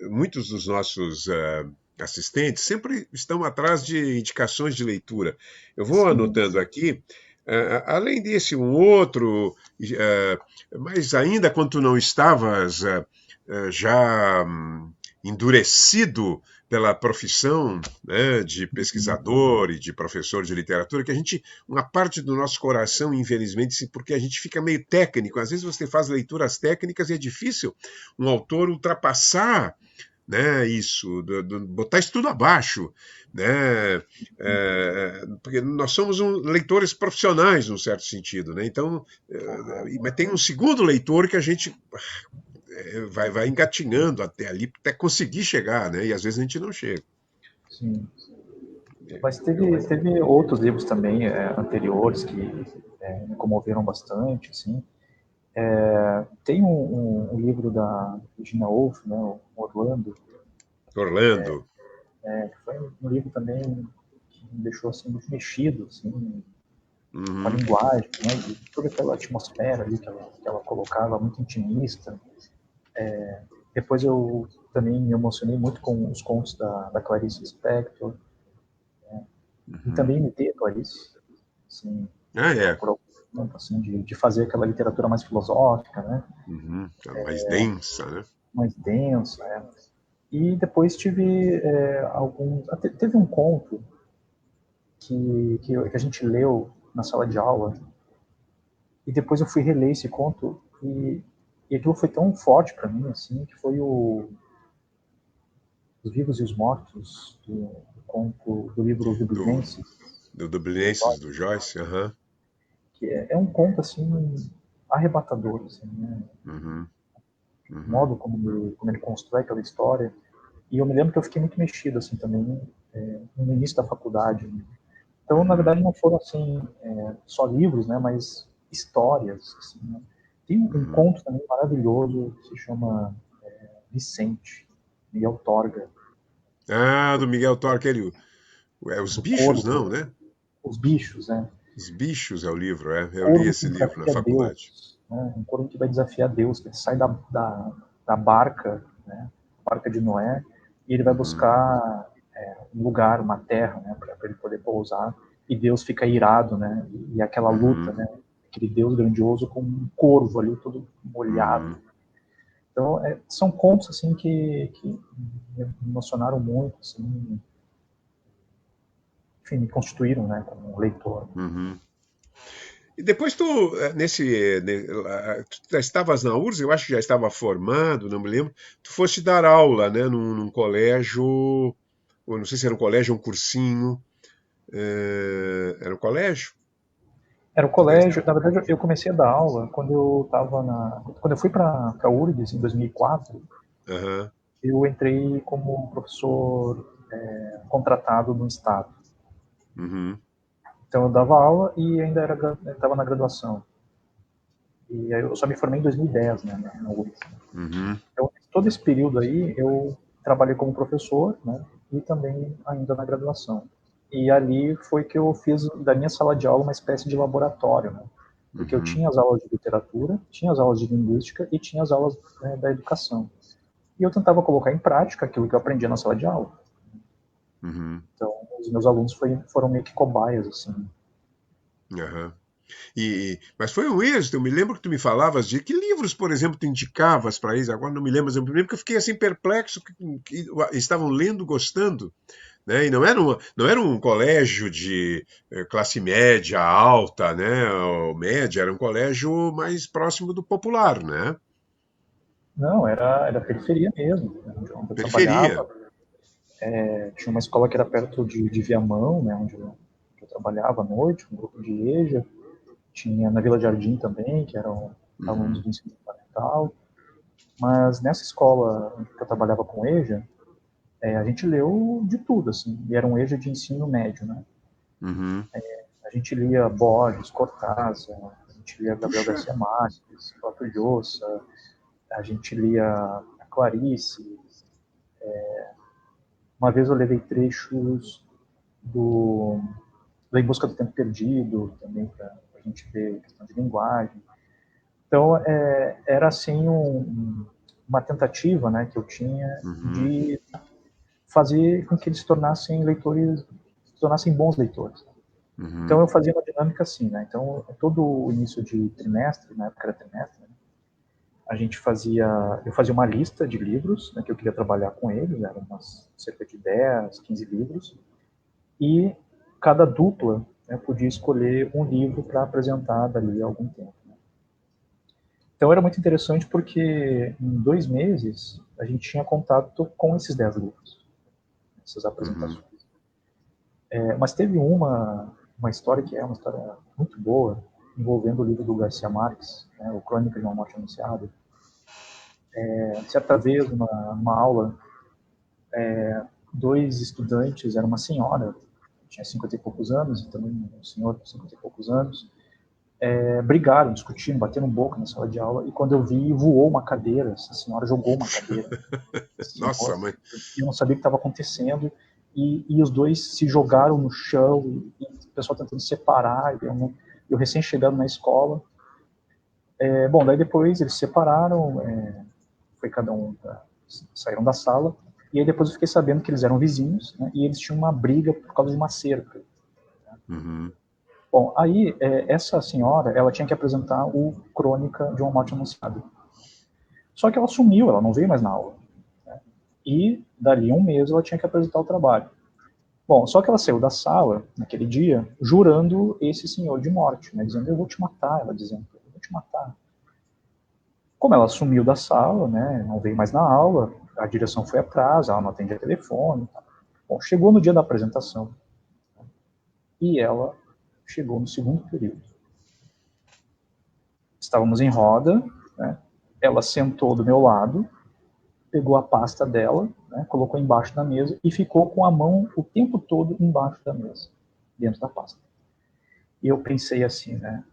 muitos dos nossos assistentes sempre estão atrás de indicações de leitura. Eu vou Sim, anotando aqui, além desse, um outro, mas ainda quando tu não estavas já endurecido pela profissão, né, de pesquisador e de professor de literatura, que a gente, uma parte do nosso coração, infelizmente, porque a gente fica meio técnico, às vezes você faz leituras técnicas e é difícil um autor ultrapassar, né, isso, botar isso tudo abaixo, né, porque nós somos leitores profissionais, num certo sentido, né, então, mas tem um segundo leitor que a gente vai engatinhando até ali, até conseguir chegar, né, e às vezes a gente não chega. sim. Mas Eu, teve outros livros também anteriores que me comoveram bastante, assim. Tem um livro da Virginia Woolf, né, o Orlando, Orlando. que foi um livro também que me deixou assim, muito mexido assim, com a Uhum, linguagem, né, e toda aquela atmosfera ali que ela colocava, muito intimista. Depois eu também me emocionei muito com os contos da Clarice Lispector, e uhum. também imitei a Clarice, assim, Ah, é. por algum tempo, assim, de fazer aquela literatura mais filosófica, né, Uhum. É mais densa, né? mais densa. E depois tive alguns. Teve um conto que a gente leu na sala de aula, e depois eu fui reler esse conto, e aquilo foi tão forte para mim, assim, que foi Os Vivos e os Mortos, do conto do livro Do, Dublinense, do do Dublinenses, do Joyce, Joyce, aham. que é um conto, assim, arrebatador, assim, né? Uhum, O uhum, modo como ele constrói aquela história. E eu me lembro que eu fiquei muito mexido, assim, também, no início da faculdade, né? Então, na uhum, verdade, não foram assim só livros, né, mas histórias. Assim, né? Tem um uhum. conto também maravilhoso que se chama Vicente, Miguel Torga, Ah, do Miguel Torque, aquele, Os do Bichos, não, Corvo, né? Os Bichos, né? Os Bichos é o livro, é. O Eu li corvo que esse livro na desafia faculdade. Deus, né? Um corvo que vai desafiar Deus, que ele sai da barca, né? Barca de Noé, e ele vai Uhum, buscar um lugar, uma terra, né? Para ele poder pousar, e Deus fica irado, né? E aquela luta, uhum, né? Aquele Deus grandioso com um corvo ali todo molhado. uhum, Então, são contos assim que me emocionaram muito, assim, enfim, me constituíram, né? Como leitor. uhum. E depois tu, tu já estavas na URSS, eu acho que já estava formado, não me lembro. Tu foste dar aula, né, num colégio, ou não sei se era um colégio ou um cursinho. Era um colégio? Era o Tu deste colégio, na verdade eu comecei a dar aula quando eu estava quando eu fui para a URGS em 2004, Aham. eu entrei como professor contratado no estado. Uhum. Então eu dava aula e ainda estava na graduação. E aí eu só me formei em 2010, né, na URGS. Uhum. Então todo esse período aí eu trabalhei como professor, né, e também ainda na graduação. E ali foi que eu fiz da minha sala de aula uma espécie de laboratório, né? Porque eu Uhum. tinha as aulas de literatura, tinha as aulas de linguística e tinha as aulas da educação. E eu tentava colocar em prática aquilo que eu aprendia na sala de aula. Uhum. Então, os meus alunos foram meio que cobaias, assim. Aham. Mas foi um êxito. Eu me lembro que tu me falavas de que livros, por exemplo, tu indicavas para eles. Agora não me lembro, mas eu me lembro que eu fiquei assim perplexo que estavam lendo, gostando, né? E não era um colégio de classe média alta, né? Ou média, era um colégio mais próximo do popular, né? Não, era periferia mesmo, né, onde eu Periferia. trabalhava. Tinha uma escola que era perto de Viamão, né, onde eu trabalhava à noite, um grupo de EJA. Tinha na Vila Jardim também, que eram alunos Uhum. do ensino fundamental. Mas nessa escola que eu trabalhava com EJA, a gente leu de tudo, assim, e era um EJA de ensino médio, né? Uhum. A gente lia Borges, Cortázar, a gente lia Gabriel Puxa. Garcia Marques, Flávio Llosa, a gente lia a Clarice. Uma vez eu levei trechos do Em Busca do Tempo Perdido, também para a gente ver questão de linguagem. Então, era assim uma tentativa, né, que eu tinha Uhum. de fazer com que eles se tornassem leitores, se tornassem bons leitores. Então Uhum. eu fazia uma dinâmica assim, né? Então todo o início de trimestre, na época era trimestre, né? Eu fazia uma lista de livros, né, que eu queria trabalhar com eles, eram cerca de 10, 15 livros, e cada dupla, né, podia escolher um livro para apresentar dali a algum tempo. Né? Então era muito interessante porque em 2 meses a gente tinha contato com esses 10 livros, essas Uhum. apresentações. Mas teve uma história que é uma história muito boa, envolvendo o livro do Garcia Marques, né, o Crônica de uma Morte Anunciada. Certa vez, numa aula, 2 estudantes, era uma senhora, tinha 50 e poucos anos, e também um senhor com 50 e poucos anos, brigaram, discutindo, bateram boca na sala de aula, e quando eu vi, voou uma cadeira, essa senhora jogou uma cadeira, assim, Nossa, mãe. eu não sabia o que estava acontecendo, e os dois se jogaram no chão, e o pessoal tentando separar, eu recém-chegando na escola. Bom, daí depois eles se separaram, foi cada um, saíram da sala, e aí depois eu fiquei sabendo que eles eram vizinhos, né, e eles tinham uma briga por causa de uma cerca. Uhum. Bom, aí essa senhora, ela tinha que apresentar o Crônica de uma Morte Anunciada. Só que ela sumiu, ela não veio mais na aula. Né? E dali a um mês ela tinha que apresentar o trabalho. Bom, só que ela saiu da sala, naquele dia, jurando esse senhor de morte, né, dizendo, eu vou te matar, ela dizendo, eu vou te matar. Como ela sumiu da sala, né, não veio mais na aula, a direção foi atrás, ela não atendia telefone. Tá. Bom, chegou no dia da apresentação e ela chegou no segundo período. Estávamos em roda, né, ela sentou do meu lado, pegou a pasta dela, né, colocou embaixo da mesa e ficou com a mão o tempo todo embaixo da mesa, dentro da pasta. E eu pensei assim, né,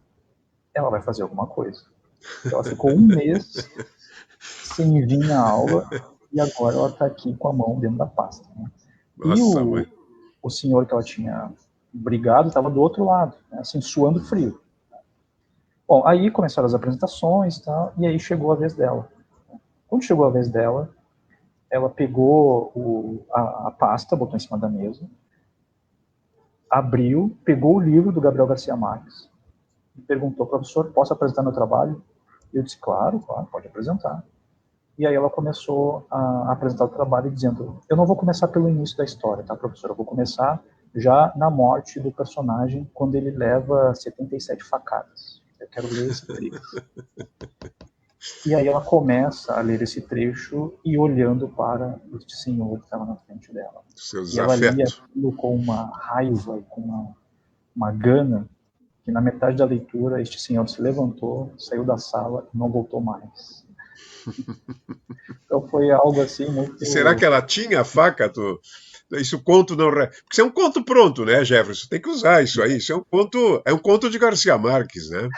ela vai fazer alguma coisa. Ela ficou um mês sem vir na aula e agora ela está aqui com a mão dentro da pasta. Né? E Nossa, mãe. o senhor que ela tinha brigado estava do outro lado, né, assim, suando frio. Bom, aí começaram as apresentações e aí chegou a vez dela. Quando chegou a vez dela, ela pegou a pasta, botou em cima da mesa, abriu, pegou o livro do Gabriel Garcia Marques e perguntou, professor, posso apresentar meu trabalho? E eu disse, claro, claro, pode apresentar. E aí ela começou a apresentar o trabalho dizendo, eu não vou começar pelo início da história, tá, professor? Eu vou começar já na morte do personagem, quando ele leva 77 facadas. Eu quero ler esse trecho. E aí ela começa a ler esse trecho e olhando para este senhor que estava na frente dela. Seu E ela lia desafeto. aquilo com uma raiva, com uma gana, que na metade da leitura este senhor se levantou, saiu da sala e não voltou mais. Então foi algo assim E será que muito... ela tinha a faca? Isso conto não. Porque isso é um conto pronto, né, Jefferson? Tem que usar isso aí. Isso é um conto de Garcia Marques, né?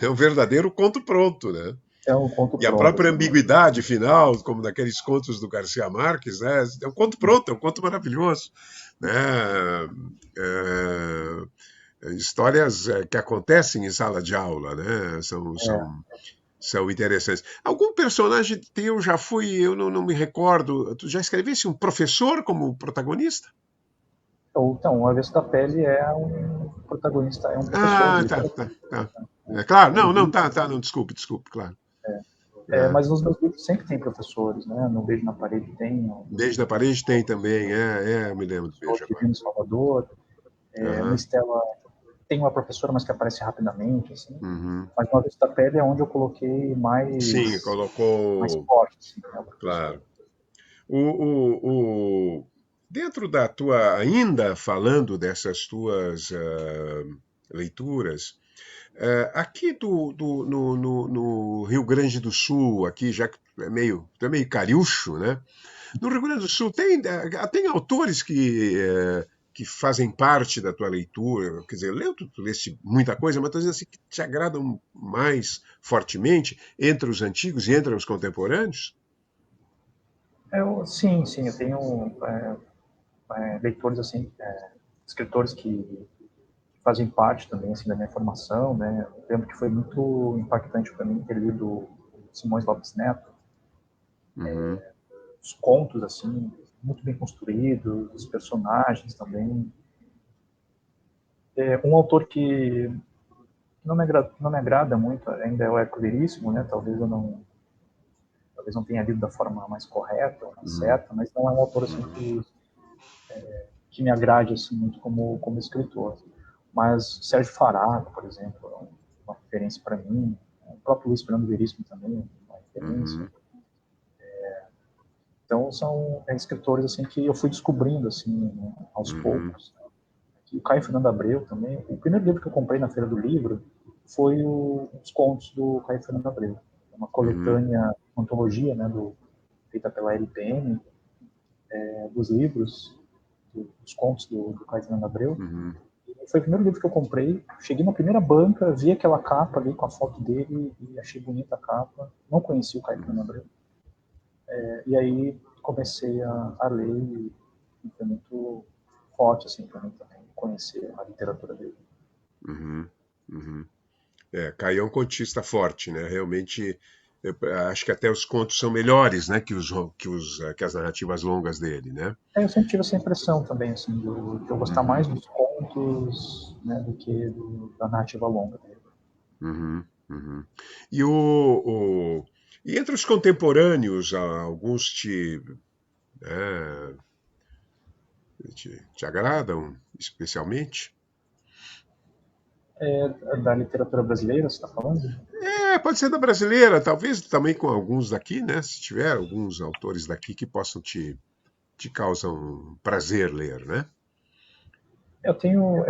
É um verdadeiro conto pronto, né? É um conto E a pronto, própria assim. ambiguidade final, como naqueles contos do Garcia Marques, né? É um conto pronto, é um conto maravilhoso, né? Histórias que acontecem em sala de aula, né? São interessantes. Algum personagem teu já foi, eu não me recordo, tu já escrevesse um professor como protagonista? Então, o Avesso da Pele é um protagonista, é um professor de Ah, tá, literatura. tá, tá. O, É claro, o não, Rio, tá, não, desculpe, claro. É. mas nos meus livros sempre tem professores, né? No Beijo na Parede tem um Beijo na parede tem também, eu me lembro do professor beijo que agora. vive no Salvador. No Aham, Estela tem uma professora, mas que aparece rapidamente, assim. uhum. Mas no Avesso da Pele é onde eu coloquei Sim, mais colocou, forte, assim, né, o professor. claro. O, dentro da tua, ainda falando dessas tuas leituras, aqui no Rio Grande do Sul, aqui já que tu é meio cariúcho, né? No Rio Grande do Sul tem autores que fazem parte da tua leitura, quer dizer, tu leste muita coisa, mas estou dizendo assim, que te agradam mais fortemente entre os antigos e entre os contemporâneos? Sim, eu tenho leitores, assim, escritores que fazem parte também assim da minha formação, né? Eu lembro que foi muito impactante para mim ter lido o Simões Lopes Neto, Uhum, os contos assim muito bem construídos, os personagens também. Um autor que não me agrada muito ainda é o Érico Veríssimo, né? Talvez não tenha lido da forma mais correta, ou mais certa, mas não é um autor assim que me agrade assim muito como escritor. Mas Sérgio Faraco, por exemplo, é uma referência para mim. O próprio Luiz Fernando Veríssimo também é uma referência. Uhum. Então são escritores assim que eu fui descobrindo assim, né, aos Uhum. poucos. E o Caio Fernando Abreu também. O primeiro livro que eu comprei na Feira do Livro foi os contos do Caio Fernando Abreu. Uma Uhum. coletânea, uma antologia, né, feita pela LPM, dos livros, dos contos do Caio Fernando Abreu. Uhum. Foi o primeiro livro que eu comprei. Cheguei na primeira banca, vi aquela capa ali com a foto dele e achei bonita a capa. Não conhecia o Caio Fernando Abreu. E aí comecei a ler e foi muito forte assim, para mim também conhecer a literatura dele. Uhum. Uhum. Caio é um contista forte, né? Realmente, eu acho que até os contos são melhores, né, que as narrativas longas dele, né? Eu sempre tive essa impressão também, assim, de eu gostar mais Uhum. dos contos, né, do que da narrativa longa dele. Uhum. Uhum. E e entre os contemporâneos, alguns né, te agradam especialmente? Da literatura brasileira, você está falando? Pode ser da brasileira, talvez também com alguns daqui, né? Se tiver alguns autores daqui que possam te causam prazer ler, né? Eu tenho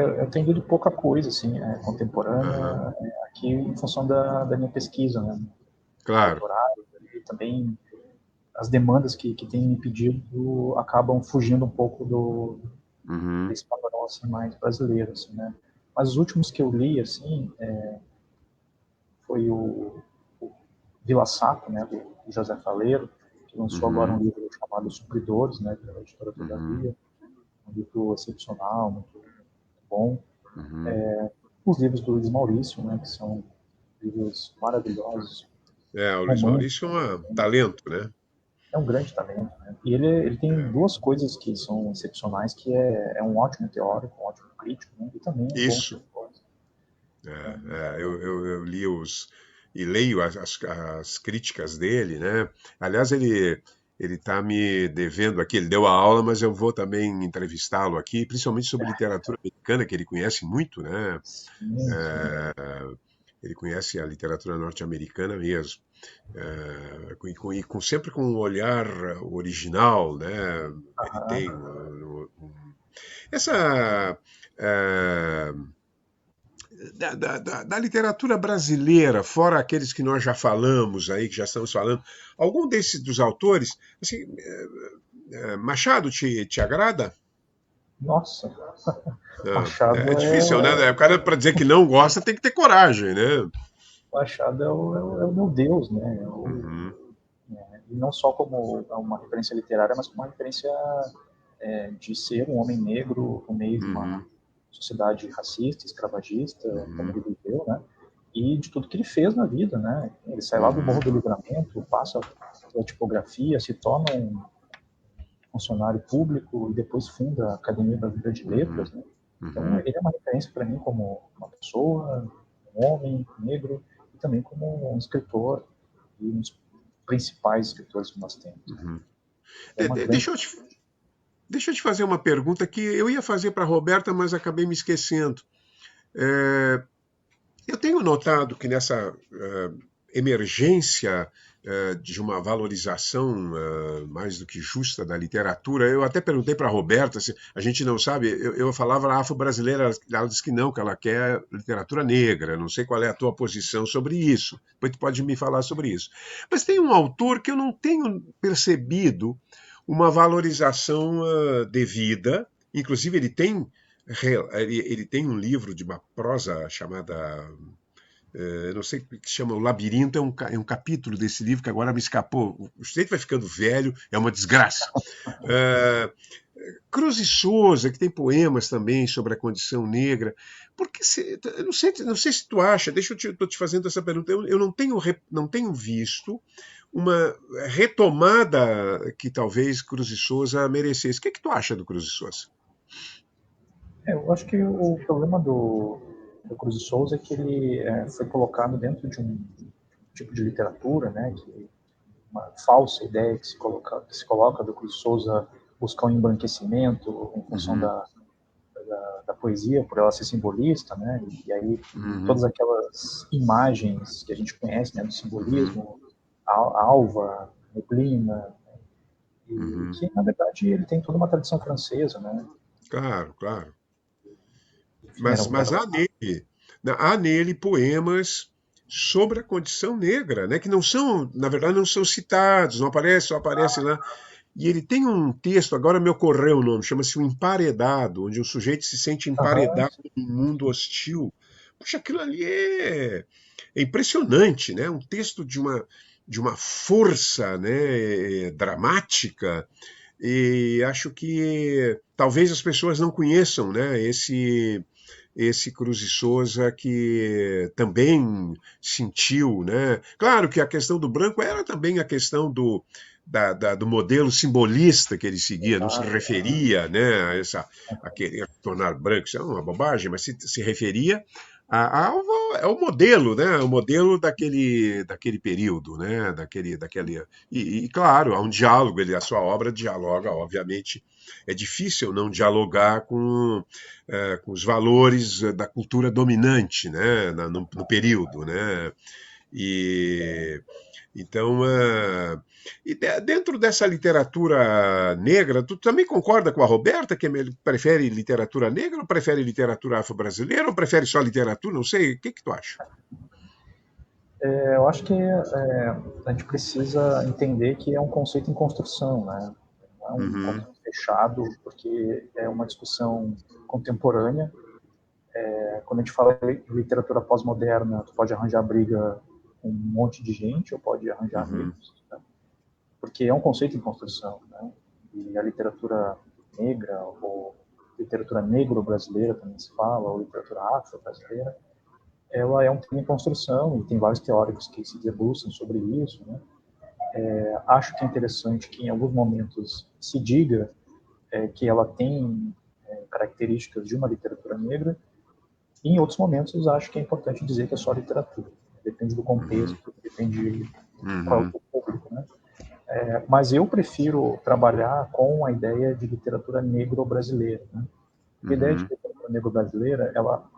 lido pouca coisa, assim, Aham. contemporânea, aqui em função da minha pesquisa, né, do Claro. doutorado, e também as demandas que têm me pedido acabam fugindo um pouco Uhum. desse padrão, assim, mais brasileiro, assim, né. Mas os últimos que eu li, assim, foi o Vila Sacra, né, do José Faleiro, que lançou agora um Uhum. livro chamado Supridores, né, pela editora Uhum. Todavia, um livro excepcional, muito bom. Uhum. Os livros do Luiz Maurício, né, que são livros maravilhosos, O Luiz Maurício é românticos um também. talento, né? É um grande talento, né? E ele tem duas coisas que são excepcionais, que é um ótimo teórico, um ótimo crítico, né? E também um bom Isso. escritor. Eu li e leio as críticas dele, né? Aliás, ele está me devendo aqui, ele deu a aula, mas eu vou também entrevistá-lo aqui, principalmente sobre literatura americana, que ele conhece muito, né? Sim, sim. Ele conhece a literatura norte-americana mesmo, sempre com um olhar original, né? Ele Aham. tem essa da literatura brasileira, fora aqueles que nós já falamos aí, que já estamos falando, algum desses dos autores, assim, Machado te agrada? Nossa, Não, é Machado difícil, né? O cara para dizer que não gosta tem que ter coragem, né? Machado é o meu Deus, né? Uhum. E não só como uma referência literária, mas como uma referência de ser um homem negro no meio de uma Uhum. sociedade racista, escravagista, como Uhum. ele viveu, né? E de tudo que ele fez na vida, né? Ele sai lá do Morro Uhum. do Livramento, passa pela tipografia, se torna um funcionário público e depois funda a Academia Brasileira de Letras, Uhum. né? Então, Uhum. ele é uma referência para mim como uma pessoa, um homem negro, e também como um escritor e um dos principais escritores que nós temos. Uhum. É uma grande. Deixa eu te fazer uma pergunta que eu ia fazer para a Roberta, mas acabei me esquecendo. É, Eu tenho notado que nessa emergência de uma valorização mais do que justa da literatura, eu até perguntei para a Roberta se a gente não sabe, eu falava afro-brasileira, ela disse que não, que ela quer literatura negra, não sei qual é a tua posição sobre isso, depois tu pode me falar sobre isso. Mas tem um autor que eu não tenho percebido uma valorização devida, inclusive ele tem um livro de uma prosa chamada não sei o que se chama, O Labirinto, é um capítulo desse livro que agora me escapou. O sujeito vai ficando velho, é uma desgraça. Uh, Cruz e Souza, que tem poemas também sobre a condição negra. Porque eu não sei se tu acha, tô te fazendo essa pergunta, eu não tenho visto uma retomada que talvez Cruz de Souza merecesse. O que tu acha do Cruz de Souza? Eu acho que o problema do Cruz de Souza é que ele foi colocado dentro de um tipo de literatura, né, que uma falsa ideia que se coloca do Cruz de Souza buscar um embranquecimento em função Uhum, da poesia, por ela ser simbolista, né, e aí uhum, todas aquelas imagens que a gente conhece, né, do uhum, simbolismo, alva, neblina, e uhum. que, na verdade, ele tem toda uma tradição francesa, né, Claro, claro. enfim, Mas há nele poemas sobre a condição negra, né, que não são, na verdade, não são citados, não aparece, só aparece lá. E ele tem um texto, agora me ocorreu o nome, chama-se O Emparedado, onde o sujeito se sente aham, emparedado num mundo hostil. Puxa, aquilo ali é impressionante, né? Um texto de uma força, né, dramática, e acho que talvez as pessoas não conheçam, né, esse Cruz de Souza que também sentiu, né? Claro que a questão do branco era também a questão do modelo simbolista que ele seguia, não se referia, né, a querer tornar branco, isso é uma bobagem, mas se referia ao modelo, né, o modelo daquele período, né, claro, há um diálogo, a sua obra dialoga, obviamente, é difícil não dialogar com os valores da cultura dominante, né, no período, né, e então, dentro dessa literatura negra, tu também concorda com a Roberta que prefere literatura negra ou prefere literatura afro-brasileira ou prefere só literatura? Não sei, o que tu acha? Eu acho que a gente precisa entender que é um conceito em construção, né? Não é um Uhum, conceito fechado, porque é uma discussão contemporânea. Quando a gente fala de literatura pós-moderna, tu pode arranjar briga com um monte de gente, ou pode arranjar uhum, amigos, né? Porque é um conceito em construção, né? E a literatura negra, ou literatura negro-brasileira também se fala, ou literatura afro-brasileira, ela é um tema em construção, e tem vários teóricos que se debruçam sobre isso, né? Acho que é interessante que em alguns momentos se diga que ela tem características de uma literatura negra, e em outros momentos acho que é importante dizer que é só literatura. Depende do uhum, contexto, depende qual é o uhum, teu público, né? Mas eu prefiro trabalhar com a ideia de literatura negro-brasileira, né? A ideia de uhum, literatura negro-brasileira, ela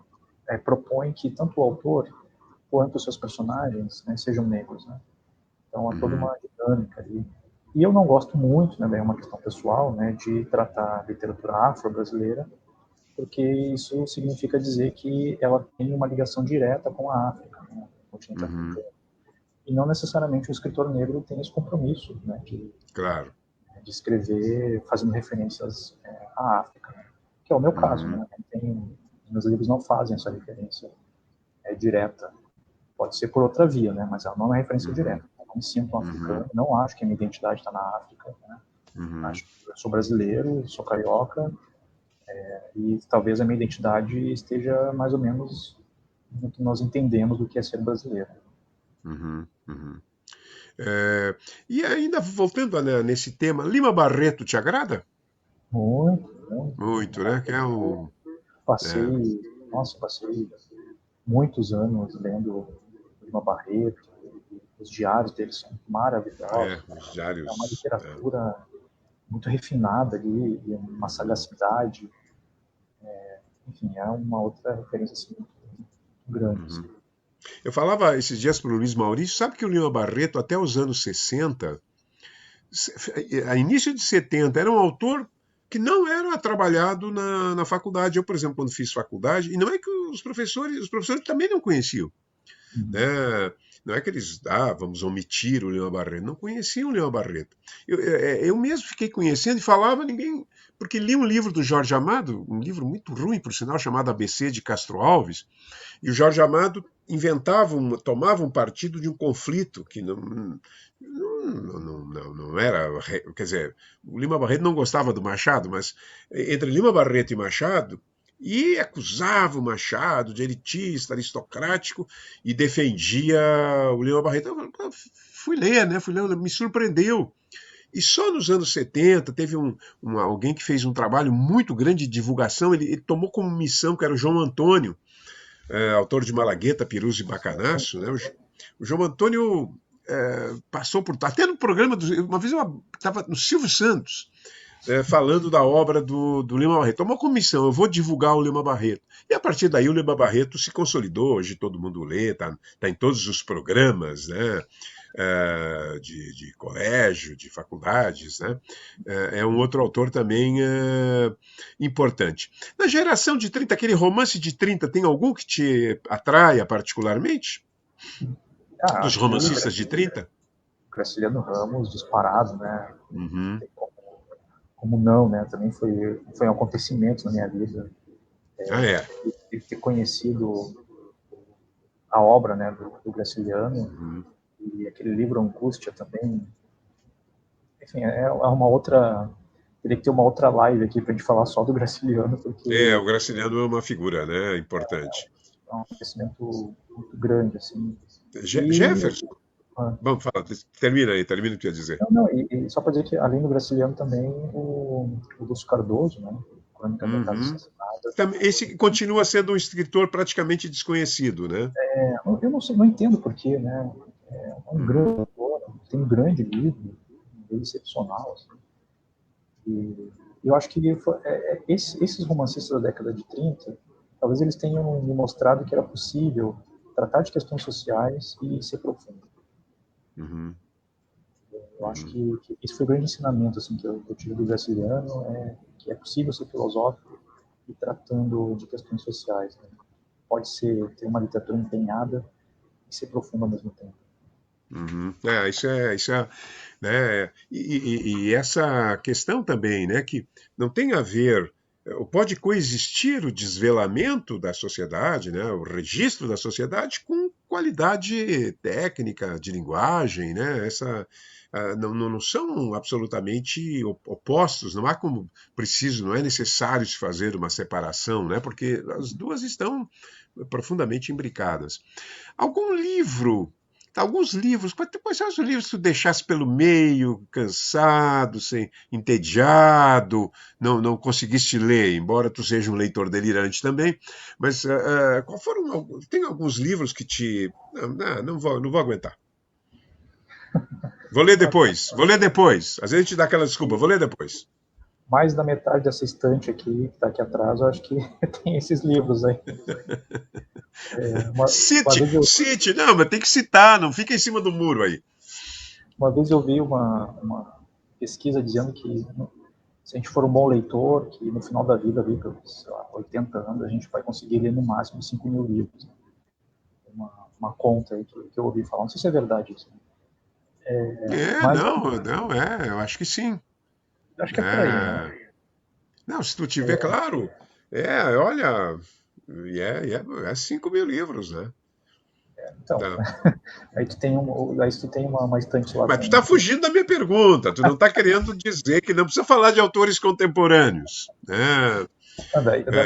propõe que tanto o autor quanto os seus personagens, né, sejam negros, né? Então há toda uhum, uma dinâmica ali. E eu não gosto muito, né, é uma questão pessoal, né, de tratar a literatura afro-brasileira, porque isso significa dizer que ela tem uma ligação direta com a África, né, o continente uhum, africano. E não necessariamente o escritor negro tem esse compromisso, né, claro. de escrever fazendo referências à África, né, que é o meu caso, Uhum, né? Meus livros não fazem essa referência direta. Pode ser por outra via, né? Mas ela não é uma referência uhum, direta. Eu não me sinto um uhum, africano, não acho que a minha identidade está na África, né? uhum, Acho que eu sou brasileiro, sou carioca, e talvez a minha identidade esteja mais ou menos no que nós entendemos do que é ser brasileiro. uhum, uhum. É, e ainda voltando, né, nesse tema, Lima Barreto te agrada? Muito, muito. Muito, né? Que é um. É, Passei, nossa, passei muitos anos lendo Lima Barreto, os diários dele são maravilhosos, né? os É uma diários. literatura muito refinada ali, e uma Uhum, sagacidade. Enfim, é uma outra referência assim, muito grande. Assim. uhum. Eu falava esses dias para o Luiz Maurício, sabe que o Lima Barreto, até os anos 60, a início de 70, era um autor que não era trabalhado na faculdade. Eu, por exemplo, quando fiz faculdade, e não é que os professores também não conheciam, Uhum. né? Não é que eles, vamos omitir o Leão Barreto, não conheciam o Leão Barreto. Eu mesmo fiquei conhecendo e falava, ninguém. Porque li um livro do Jorge Amado, um livro muito ruim, por sinal, chamado ABC de Castro Alves, e o Jorge Amado tomava um partido de um conflito que não era. Quer dizer, o Lima Barreto não gostava do Machado, mas entre Lima Barreto e Machado e acusava o Machado de elitista, aristocrático, e defendia o Lima Barreto. Eu fui ler, né? Fui ler, me surpreendeu. E só nos anos 70 teve alguém que fez um trabalho muito grande de divulgação. Ele tomou como missão, que era o João Antônio, autor de Malagueta, Perus e Bacanaço. Né? O João Antônio passou por. Até no programa. Uma vez eu estava no Silvio Santos, falando da obra do Lima Barreto. Tomou como missão, eu vou divulgar o Lima Barreto. E a partir daí o Lima Barreto se consolidou, hoje todo mundo lê, está em todos os programas, né? De colégio, de faculdades, né? É um outro autor também importante. Na geração de 30, aquele romance de 30, tem algum que te atraia particularmente? Dos Acho que romancistas de 30? Graciliano Ramos, disparado, né? Uhum. Como não, né? Também foi um acontecimento na minha vida. Ah, é. Ter conhecido a obra, né, do Graciliano, Uhum. e aquele livro Angústia também. Enfim, é uma outra. Teria que ter uma outra live aqui para a gente falar só do Graciliano, porque O Graciliano é uma figura, né, importante. é um acontecimento muito grande, assim. Jefferson? Ah, Vamos falar, termina aí, termina o que eu ia dizer. não, só para dizer que, além do Graciliano, também o Lúcio Cardoso, né? Crônica da Casa Uhum. Assassinada. Esse continua sendo um escritor praticamente desconhecido, né? Eu não sei, não entendo porquê, né? É um Uhum. grande autor, tem um grande livro, excepcional, assim. E eu acho que esses romancistas da década de 30, talvez eles tenham me mostrado que era possível tratar de questões sociais e ser profundo. Uhum. Eu acho Uhum. que esse foi o grande ensinamento assim, que eu tive do Graciliano, que é possível ser filosófico e tratando de questões sociais. Né? Pode ser ter uma literatura empenhada e ser profundo ao mesmo tempo. Uhum. Isso é, né? E essa questão também, né, que não tem a ver, pode coexistir o desvelamento da sociedade, né, o registro da sociedade com qualidade técnica de linguagem, né? Não são absolutamente opostos, não há como preciso, não é necessário se fazer uma separação, né? Porque as duas estão profundamente imbricadas. Algum livro, alguns livros, quais são os livros que tu deixasse pelo meio, cansado, sem, entediado, não conseguiste ler, embora tu seja um leitor delirante também, mas qual foram, tem alguns livros que te, não vou aguentar. Vou ler depois. Às vezes a gente dá aquela desculpa, vou ler depois. Mais da metade dessa estante aqui, que está aqui atrás, eu acho que tem esses livros aí. Uma Cite, vez eu, cite, não, mas tem que citar, não fica em cima do muro aí. uma vez eu vi uma pesquisa dizendo que se a gente for um bom leitor, que no final da vida, ali, pelos 80 anos, a gente vai conseguir ler no máximo 5.000 livros. Uma conta aí que eu ouvi falar. Não sei se é verdade isso. Mas Não, eu acho que sim. acho que é por aí, né? É, não, se tu tiver, claro, olha, é 5.000 livros, né? Então, Tá. aí tu tem uma estante lá Mas tu com. está fugindo da minha pergunta, tu não está querendo dizer que não precisa falar de autores contemporâneos, né?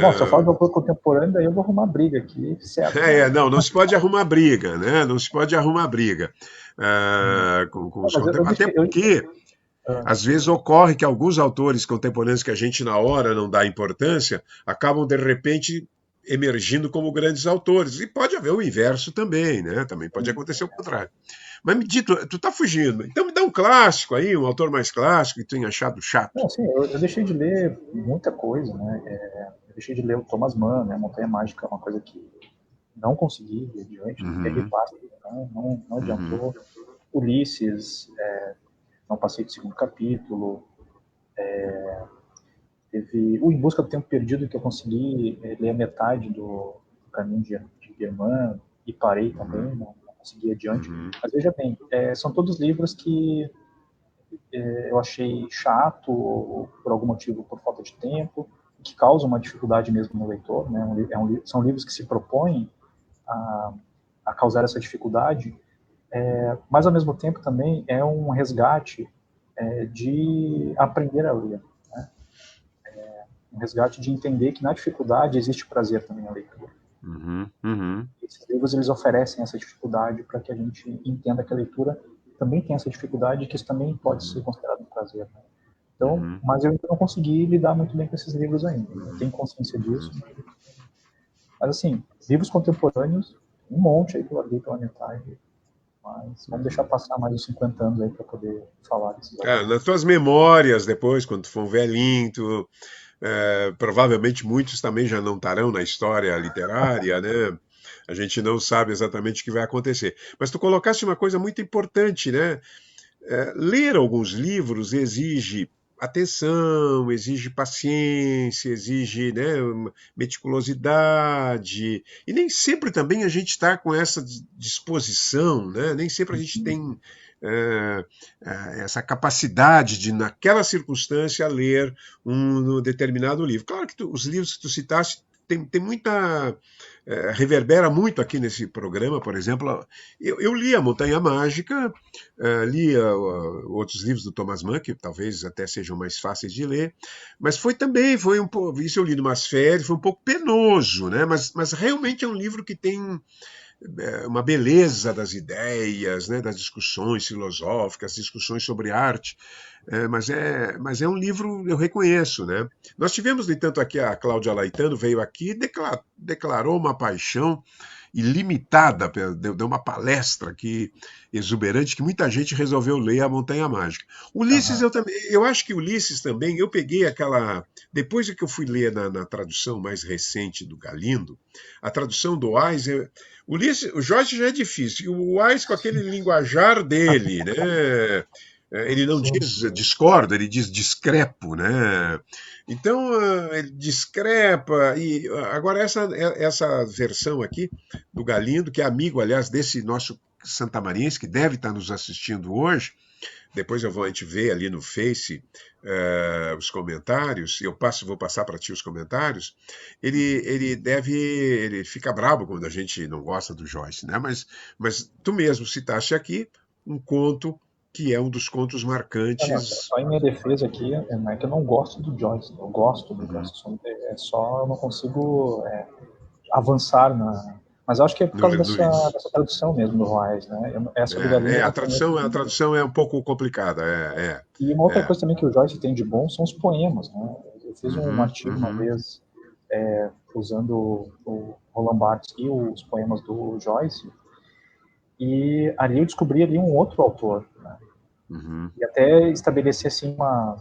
Bom, se eu falo do autor contemporâneo, daí eu vou arrumar briga aqui, certo, né? Não se pode arrumar briga, né? Não se pode arrumar briga com os Mas eu contemporâneos. Até deixei. porque, Ah, às vezes, ocorre que alguns autores contemporâneos que a gente, na hora, não dá importância, acabam, de repente, emergindo como grandes autores. E pode haver o inverso também, né? Também pode acontecer o contrário. Mas me diz, tu tá fugindo. Então me dá um clássico aí, um autor mais clássico que tu tenha achado chato. não, assim, eu deixei de ler muita coisa, né? Eu deixei de ler o Thomas Mann, né? Montanha Mágica é uma coisa que não consegui ir adiante, peguei Uhum, plástico, não uhum, adiantou. Ulisses, não passei do segundo capítulo. Teve o Em Busca do Tempo Perdido, que eu consegui ler a metade do Caminho de Birman e parei também, uhum, não consegui ir adiante. uhum, Mas veja bem, são todos livros que eu achei chato, por algum motivo, por falta de tempo, que causam uma dificuldade mesmo no leitor. Né? São livros que se propõem a, a causar essa dificuldade, mas ao mesmo tempo também é um resgate de aprender a ler. Né? um resgate de entender que na dificuldade existe prazer também na leitura. Uhum, uhum, Esses livros eles oferecem essa dificuldade para que a gente entenda que a leitura também tem essa dificuldade e que isso também pode ser uhum, considerado um prazer. Né? Então, uhum, mas eu ainda não consegui lidar muito bem com esses livros ainda. Eu tenho consciência uhum. disso. Mas assim, livros contemporâneos, um monte aí que eu larguei pela metade. Mas vamos deixar Uhum. passar mais uns 50 anos aí para poder falar desses Ah, autores. nas tuas memórias depois, quando tu for um velhinho, provavelmente muitos também já não estarão na história literária, né? A gente não sabe exatamente o que vai acontecer. Mas tu colocaste uma coisa muito importante, né? Ler alguns livros exige atenção, exige paciência, exige, né, meticulosidade, e nem sempre também a gente está com essa disposição, né? Nem sempre a gente tem eh, essa capacidade de, naquela circunstância, ler um determinado livro. Claro que os livros que tu citaste tem muita. Reverbera muito aqui nesse programa, por exemplo. Eu li A Montanha Mágica, li outros livros do Thomas Mann, que talvez até sejam mais fáceis de ler, mas foi um pouco, isso eu li numas férias, foi um pouco penoso, né? Mas realmente é um livro que tem uma beleza das ideias, né? Das discussões filosóficas, discussões sobre arte, mas é um livro, eu reconheço, né? Nós tivemos, no entanto, aqui a Cláudia Laitano, veio aqui e declarou uma paixão ilimitada, deu uma palestra aqui exuberante que muita gente resolveu ler A Montanha Mágica. Ulisses, Aham. eu acho que Ulisses também, eu peguei aquela. Depois que eu fui ler na tradução mais recente do Galindo, a tradução do Wise, Ulisses, o Joyce já é difícil, e o Wise com aquele linguajar dele, né? Ele não Sim. diz discordo, ele diz discrepo, né? Então, ele discrepa, e agora essa versão aqui do Galindo, que é amigo, aliás, desse nosso santamariense, que deve estar nos assistindo hoje, depois a gente vê ali no Face os comentários, e vou passar para ti os comentários, ele fica bravo quando a gente não gosta do Joyce, né? Mas tu mesmo citaste aqui um conto que é um dos contos Não, marcantes. só em minha defesa aqui, não é que eu não gosto do Joyce, eu gosto do Uhum. Joyce, é só eu não consigo avançar na. Mas eu acho que é por No, causa no, dessa tradução mesmo do Reis, né? Essa do Galindo eu não conheço a ainda. tradução é um pouco complicada, E uma outra é. coisa também que o Joyce tem de bom são os poemas, né? Eu fiz um Uhum, artigo uma uhum, vez usando o Roland Barthes e os poemas do Joyce, e ali eu descobri ali um outro autor, né? uhum, E até estabelecer assim uma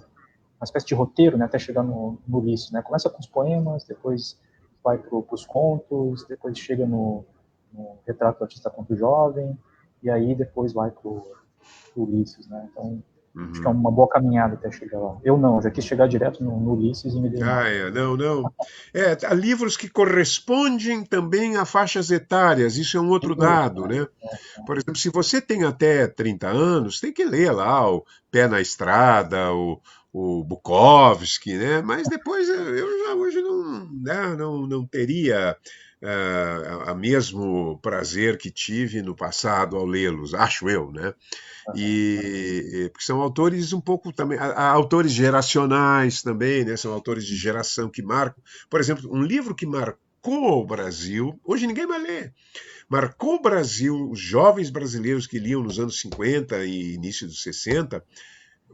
espécie de roteiro, né, até chegar no Ulisses, né? Começa com os poemas, depois vai para os contos, depois chega no Retrato do Artista Conto Jovem, e aí depois vai para o Ulisses, né? Então, acho que é uhum. uma boa caminhada até chegar lá. Eu não, eu já quis chegar direto no Ulisses e me dei mal. Não, não. Há livros que correspondem também a faixas etárias, isso é um outro Isso, dado, né? né? Por exemplo, se você tem até 30 anos, tem que ler lá o Pé na Estrada, o Bukowski, né? Mas depois eu já hoje não, né, não teria a mesmo prazer que tive no passado ao lê-los, acho eu, né? Porque são autores um pouco também, há autores geracionais também, né? São autores de geração que marcam. Por exemplo, um livro que marcou o Brasil, hoje ninguém mais lê. Marcou o Brasil, os jovens brasileiros que liam nos anos 50 e início dos 60,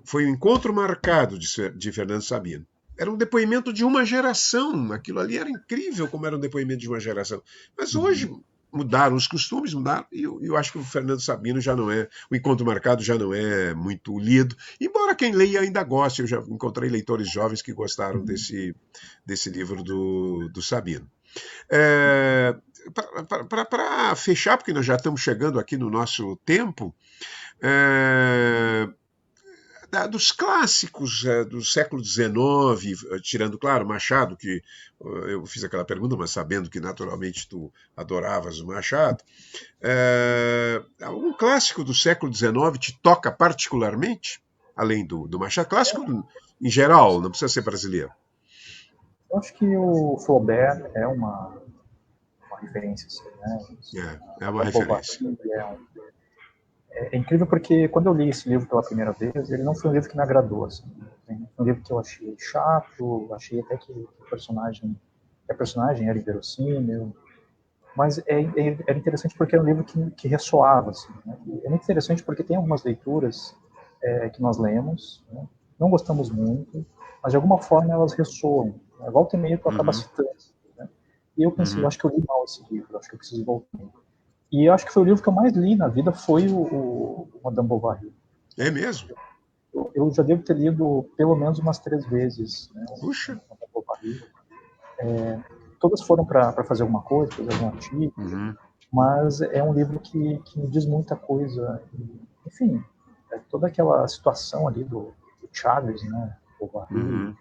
foi o Encontro Marcado de Fernando Sabino. Era um depoimento de uma geração. Aquilo ali era incrível como era um depoimento de uma geração. Mas hoje mudaram os costumes, mudaram, e eu acho que o Fernando Sabino já não é, o Encontro Marcado já não é muito lido, embora quem leia ainda goste, eu já encontrei leitores jovens que gostaram desse livro do Sabino. É, para fechar, porque nós já estamos chegando aqui no nosso tempo, é, dos clássicos do século XIX, tirando, claro, Machado, que eu fiz aquela pergunta, mas sabendo que naturalmente tu adoravas o Machado, algum clássico do século XIX te toca particularmente, além do Machado? Clássico em geral, não precisa ser brasileiro. Eu acho que o Flaubert é uma referência, assim, né? É uma Madame Bovary referência. é incrível porque quando eu li esse livro pela primeira vez, ele não foi um livro que me agradou, assim. um livro que eu achei chato, achei até que a personagem era inverossímil, mas era interessante porque era um livro que ressoava, assim, né? É muito interessante porque tem algumas leituras que nós lemos, né? Não gostamos muito, mas de alguma forma elas ressoam, né? Volta e meia tu acaba Uhum, citando, né? E eu pensei, eu uhum. acho que eu li mal esse livro, acho que eu preciso voltar. E eu acho que foi o livro que eu mais li na vida, foi o Madame Bovary. É mesmo? Eu já devo ter lido pelo menos umas 3 vezes, né, Puxa. o Madame Bovary. Todas foram para fazer alguma coisa, fazer algum artigo, Uhum, mas é um livro que me diz muita coisa. Enfim, toda aquela situação ali do Charles, né, Bovary, uhum,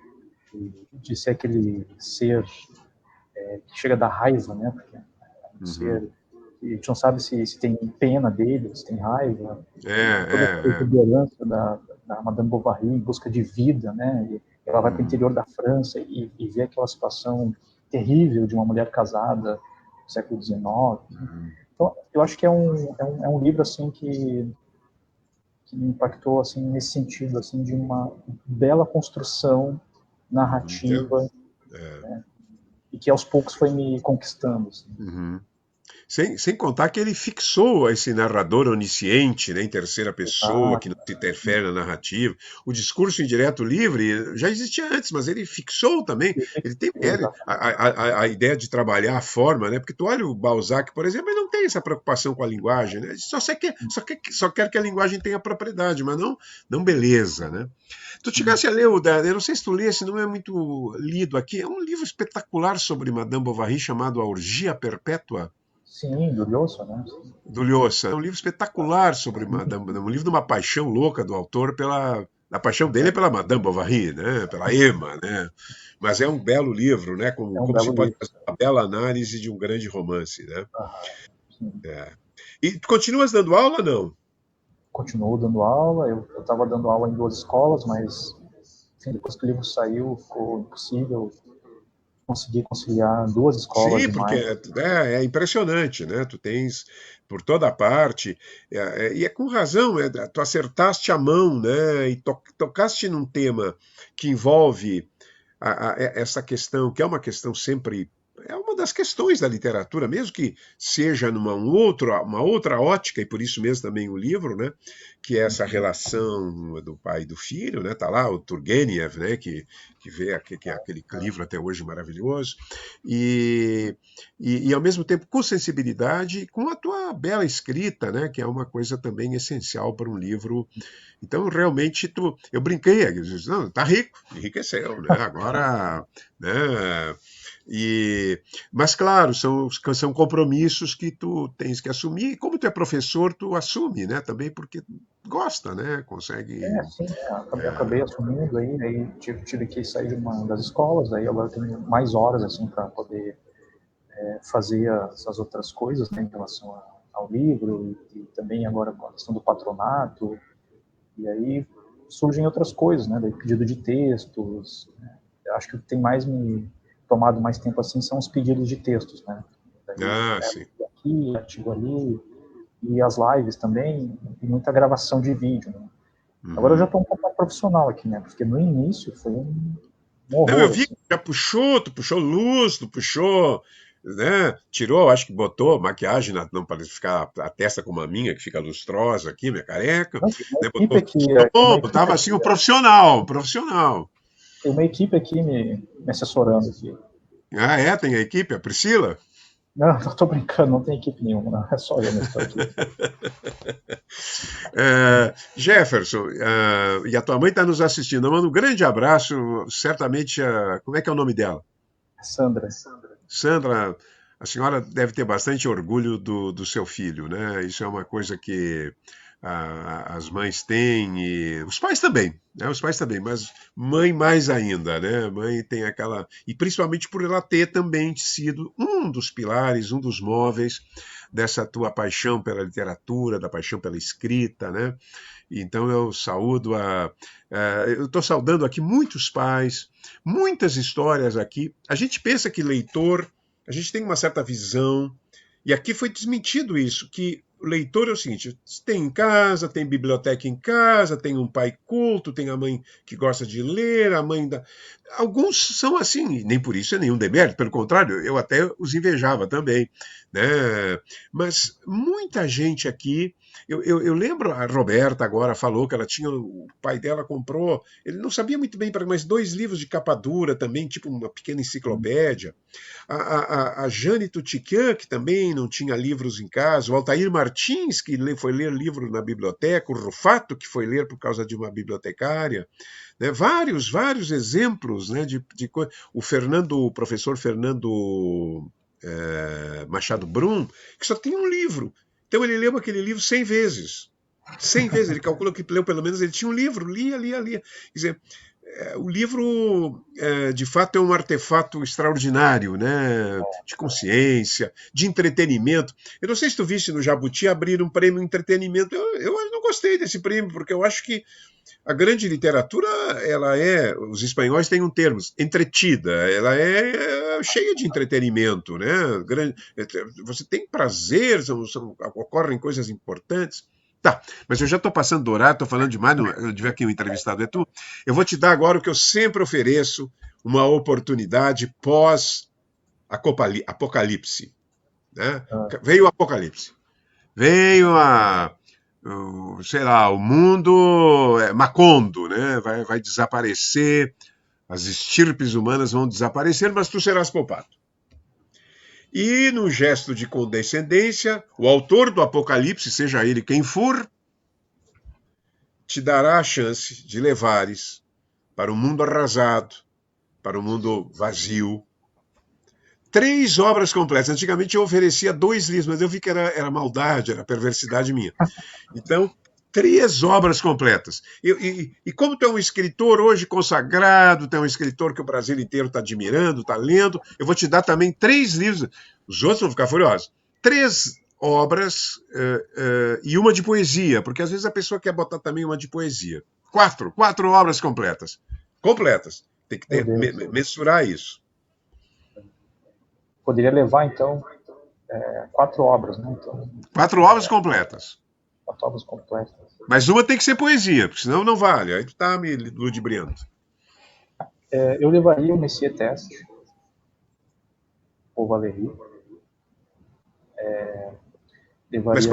de ser aquele ser que chega da raiva, né, porque é um uhum. ser que a gente não sabe se tem pena dele, se tem raiva, É, e toda aquela é, é. exuberância da Madame Bovary em busca de vida, né, e ela vai para o Uhum, interior da França e vê aquela situação terrível de uma mulher casada no século XIX. uhum, Então, eu acho que é um livro assim que me impactou assim nesse sentido assim de uma bela construção uhum. narrativa É, e que aos poucos foi me conquistando. Assim. uhum. Sem contar que ele fixou esse narrador onisciente, né, em terceira pessoa, que Exato. não se interfere na narrativa. O discurso indireto livre já existia antes, mas ele fixou também. Ele tem a ideia de trabalhar a forma, né? Porque tu olha o Balzac, por exemplo, ele não tem essa preocupação com a linguagem, né? Ele só quer que a linguagem tenha propriedade, mas não beleza, né? Tu chegasse a ler eu não sei se tu lesse, não é muito lido aqui, é um livro espetacular sobre Madame Bovary chamado A Orgia Perpétua, Sim, do Lhosa, né? do Lhosa. É um livro espetacular sobre um livro de uma paixão louca do autor pela a paixão dele é pela Madame Bovary, né? Pela Emma, né? Mas é um belo livro, né? É um Como se belo pode livro. fazer uma bela análise de um grande romance, né? Sim. É. E tu continuas dando aula, não? Continuou dando aula, eu estava dando aula em 2 escolas, mas enfim, depois que o livro saiu, ficou impossível conseguir conciliar 2 escolas Sim, e porque mais. é impressionante, né? Tu tens por toda parte, e é com razão, tu acertaste a mão, né? E tocaste num tema que envolve essa questão, que é uma questão sempre. É uma das questões da literatura, mesmo que seja uma outra ótica, e por isso mesmo também o livro, né? Que é essa relação do pai e do filho, né? Tá lá o Turgenev, né? Que vê que é aquele livro até hoje maravilhoso, e, e ao mesmo tempo com sensibilidade, com a tua bela escrita, né? Que é uma coisa também essencial para um livro. Então, realmente, eu brinquei, eu disse, não, tá rico, enriqueceu, né? Agora, né? E, mas, claro, são compromissos que tu tens que assumir, e como tu é professor, tu assume, né? Também porque gosta, né? Consegue. Sim, acabei assumindo aí tive que sair de uma das escolas, aí agora eu tenho mais horas assim para poder fazer essas outras coisas, né, em relação ao livro e também agora com a questão do patronato. E aí surgem outras coisas, né? Daí pedido de textos. Né? Eu acho que o que tem mais me tomado mais tempo assim são os pedidos de textos, né? Daí Ah, é sim. artigo aqui, artigo ali, e as lives também, e muita gravação de vídeo. Né? Agora eu já Uhum. estou um pouco mais profissional aqui, né? Porque no início foi um Não, eu horror, vi que assim. já puxou, tu puxou luz, tu puxou, né? Tirou, acho que botou maquiagem, não para ficar a testa como a minha, que fica lustrosa aqui, minha careca, Não, né? Botou som, tava assim, um profissional. tem uma equipe aqui me assessorando aqui. Ah, é? Tem a equipe, a Priscila? Não, não tô brincando, não tem equipe nenhuma, não. É só eu mesmo que tô aqui. Jefferson, e a tua mãe está nos assistindo. Manda um grande abraço. Certamente, como é que é o nome dela? Sandra, Sandra, a senhora deve ter bastante orgulho do seu filho, né? Isso é uma coisa que as mães têm e os pais também, né? Os pais também, mas mãe mais ainda, né? Mãe tem aquela e principalmente por ela ter também sido um dos pilares, um dos móveis dessa tua paixão pela literatura, da paixão pela escrita, né? Então eu saúdo eu estou saudando aqui muitos pais, muitas histórias aqui. A gente pensa que leitor, a gente tem uma certa visão, e aqui foi desmentido isso, que o leitor é o seguinte: tem em casa, tem biblioteca em casa, tem um pai culto, tem a mãe que gosta de ler, a mãe da. Alguns são assim, nem por isso é nenhum demérito, pelo contrário, eu até os invejava também, né? Mas muita gente aqui. Eu lembro, a Roberta agora falou que ela tinha. O pai dela comprou. Ele não sabia muito bem, mas 2 livros de capa dura também, tipo uma pequena enciclopédia. A Jane Tutiquian, que também não tinha livros em casa, o Altair Martins, que foi ler livro na biblioteca, o Rufato, que foi ler por causa de uma bibliotecária, né? Vários exemplos, né, o professor Fernando Machado Brum, que só tem um livro. Então ele leu aquele livro 100 vezes. 100 vezes, ele calcula que leu pelo menos, ele tinha um livro, lia. Quer dizer, o livro, de fato, é um artefato extraordinário, né? De consciência, de entretenimento. Eu não sei se tu viste no Jabuti abrir um prêmio entretenimento. Eu não gostei desse prêmio, porque eu acho que a grande literatura, os espanhóis têm um termo, entretida, ela é cheia de entretenimento, né? Você tem prazer, ocorrem coisas importantes. Tá, mas eu já estou passando do horário, estou falando demais, eu devia aqui o entrevistado é tu. Eu vou te dar agora o que eu sempre ofereço, uma oportunidade pós-apocalipse. Né? Veio o apocalipse. Veio sei lá, o mundo macondo, né? Vai desaparecer, as estirpes humanas vão desaparecer, mas tu serás poupado. E, num gesto de condescendência, o autor do Apocalipse, seja ele quem for, te dará a chance de levares para o mundo arrasado, para o mundo vazio, 3 obras completas. Antigamente eu oferecia 2 livros, mas eu vi que era maldade, era perversidade minha. Então, 3 obras completas. E como tu é um escritor hoje consagrado, tu é um escritor que o Brasil inteiro está admirando, está lendo, eu vou te dar também 3 livros. Os outros vão ficar furiosos. 3 obras e uma de poesia, porque às vezes a pessoa quer botar também uma de poesia. 4 obras completas. Completas. Tem que mensurar isso. Poderia levar, então, 4 obras, né? Então, 4 obras completas. 4 obras completas. Mas uma tem que ser poesia, porque senão não vale. Aí tu tá me ludibriando. Eu levaria o Messias Teste, Paul Valéry. Mas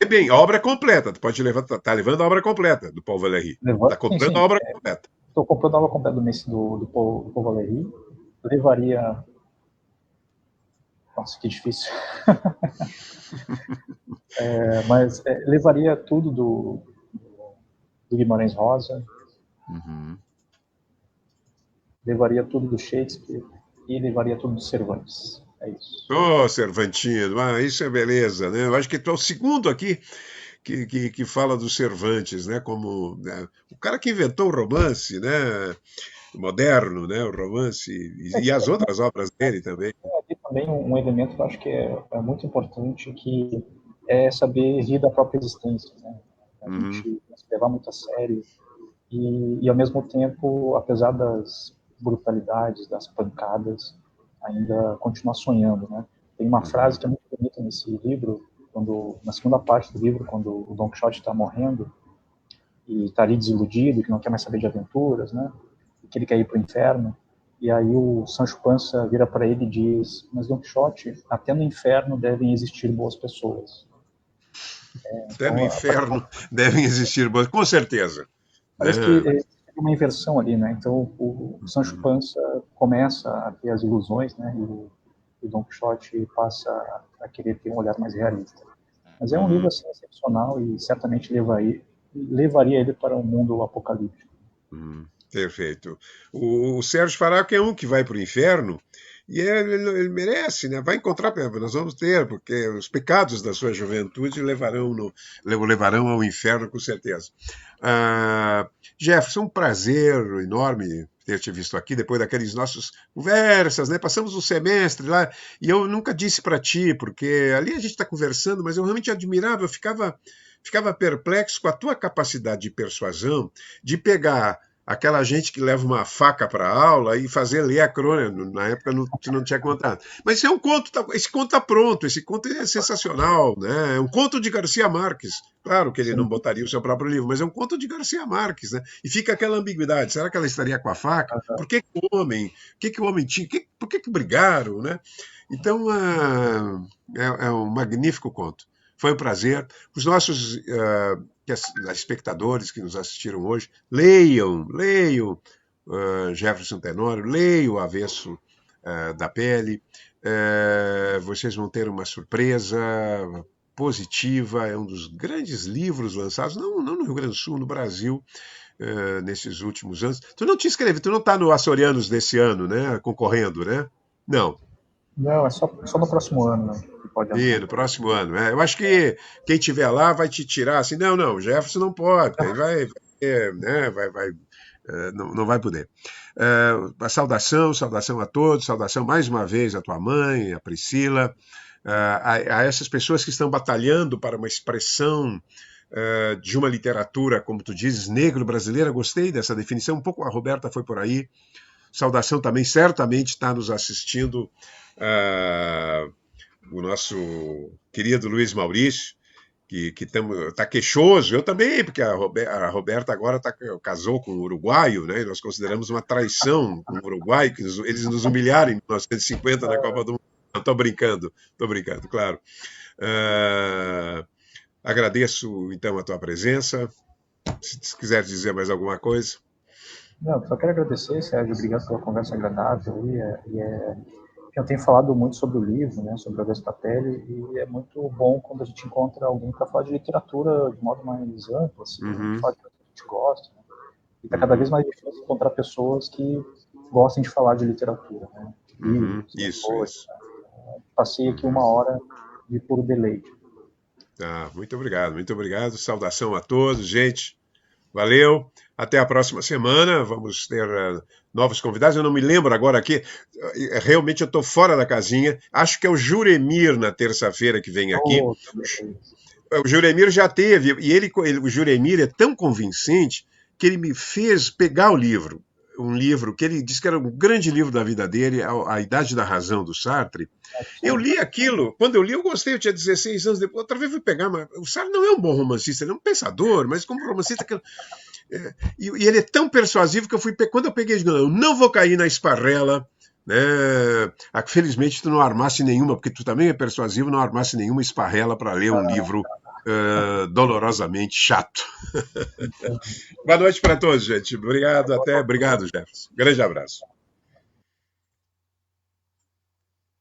bem, a obra completa. Tu pode levar, tá levando a obra completa do Paul Valéry. Tá comprando a obra completa. Estou comprando a obra completa do Paul Valéry. Levaria. Nossa, que difícil. Mas levaria tudo do Guimarães Rosa. Uhum. Levaria tudo do Shakespeare e levaria tudo do Cervantes. É isso. Cervantino, isso é beleza, né? Eu acho que tu é o segundo aqui que fala do Cervantes, né? Como o cara que inventou o romance, né? Moderno, né? O romance e as outras obras dele também. Tem também um elemento que eu acho que é muito importante, que é saber rir da própria existência, né? A gente se levar muito a sério e ao mesmo tempo, apesar das brutalidades, das pancadas, ainda continuar sonhando, né? Tem uma frase que é muito bonita nesse livro, na segunda parte do livro, quando o Don Quixote está morrendo e está ali desiludido, que não quer mais saber de aventuras, né? E que ele quer ir para o inferno. E aí o Sancho Panza vira para ele e diz: mas Don Quixote, até no inferno devem existir boas pessoas. Até no inferno devem existir boas, com certeza. Parece que tem uma inversão ali, né? Então o Sancho Panza começa a ter as ilusões, né? E o Don Quixote passa a querer ter um olhar mais realista. Mas é um livro assim, excepcional e certamente levaria ele para um mundo apocalíptico. Perfeito. O Sérgio Faraco é um que vai para o inferno e ele merece, né? Vai encontrar, nós vamos ter, porque os pecados da sua juventude levarão ao inferno, com certeza. Jefferson, um prazer enorme ter te visto aqui, depois daqueles nossos conversas, né? Passamos um semestre lá, e eu nunca disse para ti, porque ali a gente está conversando, mas eu realmente admirava, eu ficava perplexo com a tua capacidade de persuasão, de pegar aquela gente que leva uma faca para a aula e fazer ler a crônica. Na época não tinha contado. Mas esse é um conto, esse conto está pronto, esse conto é sensacional, né? É um conto de Garcia Marques. Claro que ele não Sim. botaria o seu próprio livro, mas é um conto de Garcia Marques, né? E fica aquela ambiguidade. Será que ela estaria com a faca? Por que, que o homem? O que, que o homem tinha? Por que, que brigaram, né? Então, é um magnífico conto. Foi um prazer. Os nossos espectadores que nos assistiram hoje, leiam Jefferson Tenório, leiam o Avesso da Pele. Vocês vão ter uma surpresa positiva. É um dos grandes livros lançados, não no Rio Grande do Sul, no Brasil, nesses últimos anos. Tu não te inscreve, tu não está no Açorianos desse ano, né? Concorrendo, né? Não. Não, é só no próximo ano, né, que pode E entrar. no próximo ano. Eu acho que quem tiver lá vai te tirar assim, não, o Jefferson não pode, aí né, não vai poder. A saudação a todos, saudação mais uma vez à tua mãe, à Priscila, a essas pessoas que estão batalhando para uma expressão de uma literatura, como tu dizes, negro-brasileira. Gostei dessa definição, um pouco a Roberta foi por aí. Saudação também, certamente está nos assistindo o nosso querido Luiz Maurício, que está queixoso, eu também, porque a Roberta agora casou com um uruguaio, né? E nós consideramos uma traição com o Uruguai, que eles nos humilharam em 1950 na Copa do Mundo. Estou brincando, claro. Agradeço, então, a tua presença. Se quiser dizer mais alguma coisa. Não, só quero agradecer, Sérgio, obrigado pela conversa agradável. Eu tenho falado muito sobre o livro, né, sobre a Avesso da Pele, e é muito bom quando a gente encontra alguém para falar de literatura de modo mais amplo, assim, a gente fala de coisa que a gente gosta, né? E está cada vez mais difícil encontrar pessoas que gostem de falar de literatura, né? Livros, Isso. Passei aqui uma hora de puro deleite. Muito obrigado. Saudação a todos, gente. Valeu. Até a próxima semana. Vamos ter novos convidados. Eu não me lembro agora aqui. Realmente eu estou fora da casinha. Acho que é o Juremir na terça-feira que vem aqui. O Juremir já teve. E o Juremir é tão convincente que ele me fez pegar o livro. Um livro que ele disse que era um grande livro da vida dele, A Idade da Razão, do Sartre. Eu li aquilo, quando eu li eu gostei, eu tinha 16 anos, depois outra vez fui pegar, mas o Sartre não é um bom romancista, ele é um pensador, mas como romancista... E ele é tão persuasivo que quando eu peguei, eu não vou cair na esparrela, né? Felizmente tu não armasse nenhuma, porque tu também é persuasivo, não armasse nenhuma esparrela para ler um livro dolorosamente chato. Boa noite para todos, gente. Obrigado, Obrigado, Jefferson. Grande abraço.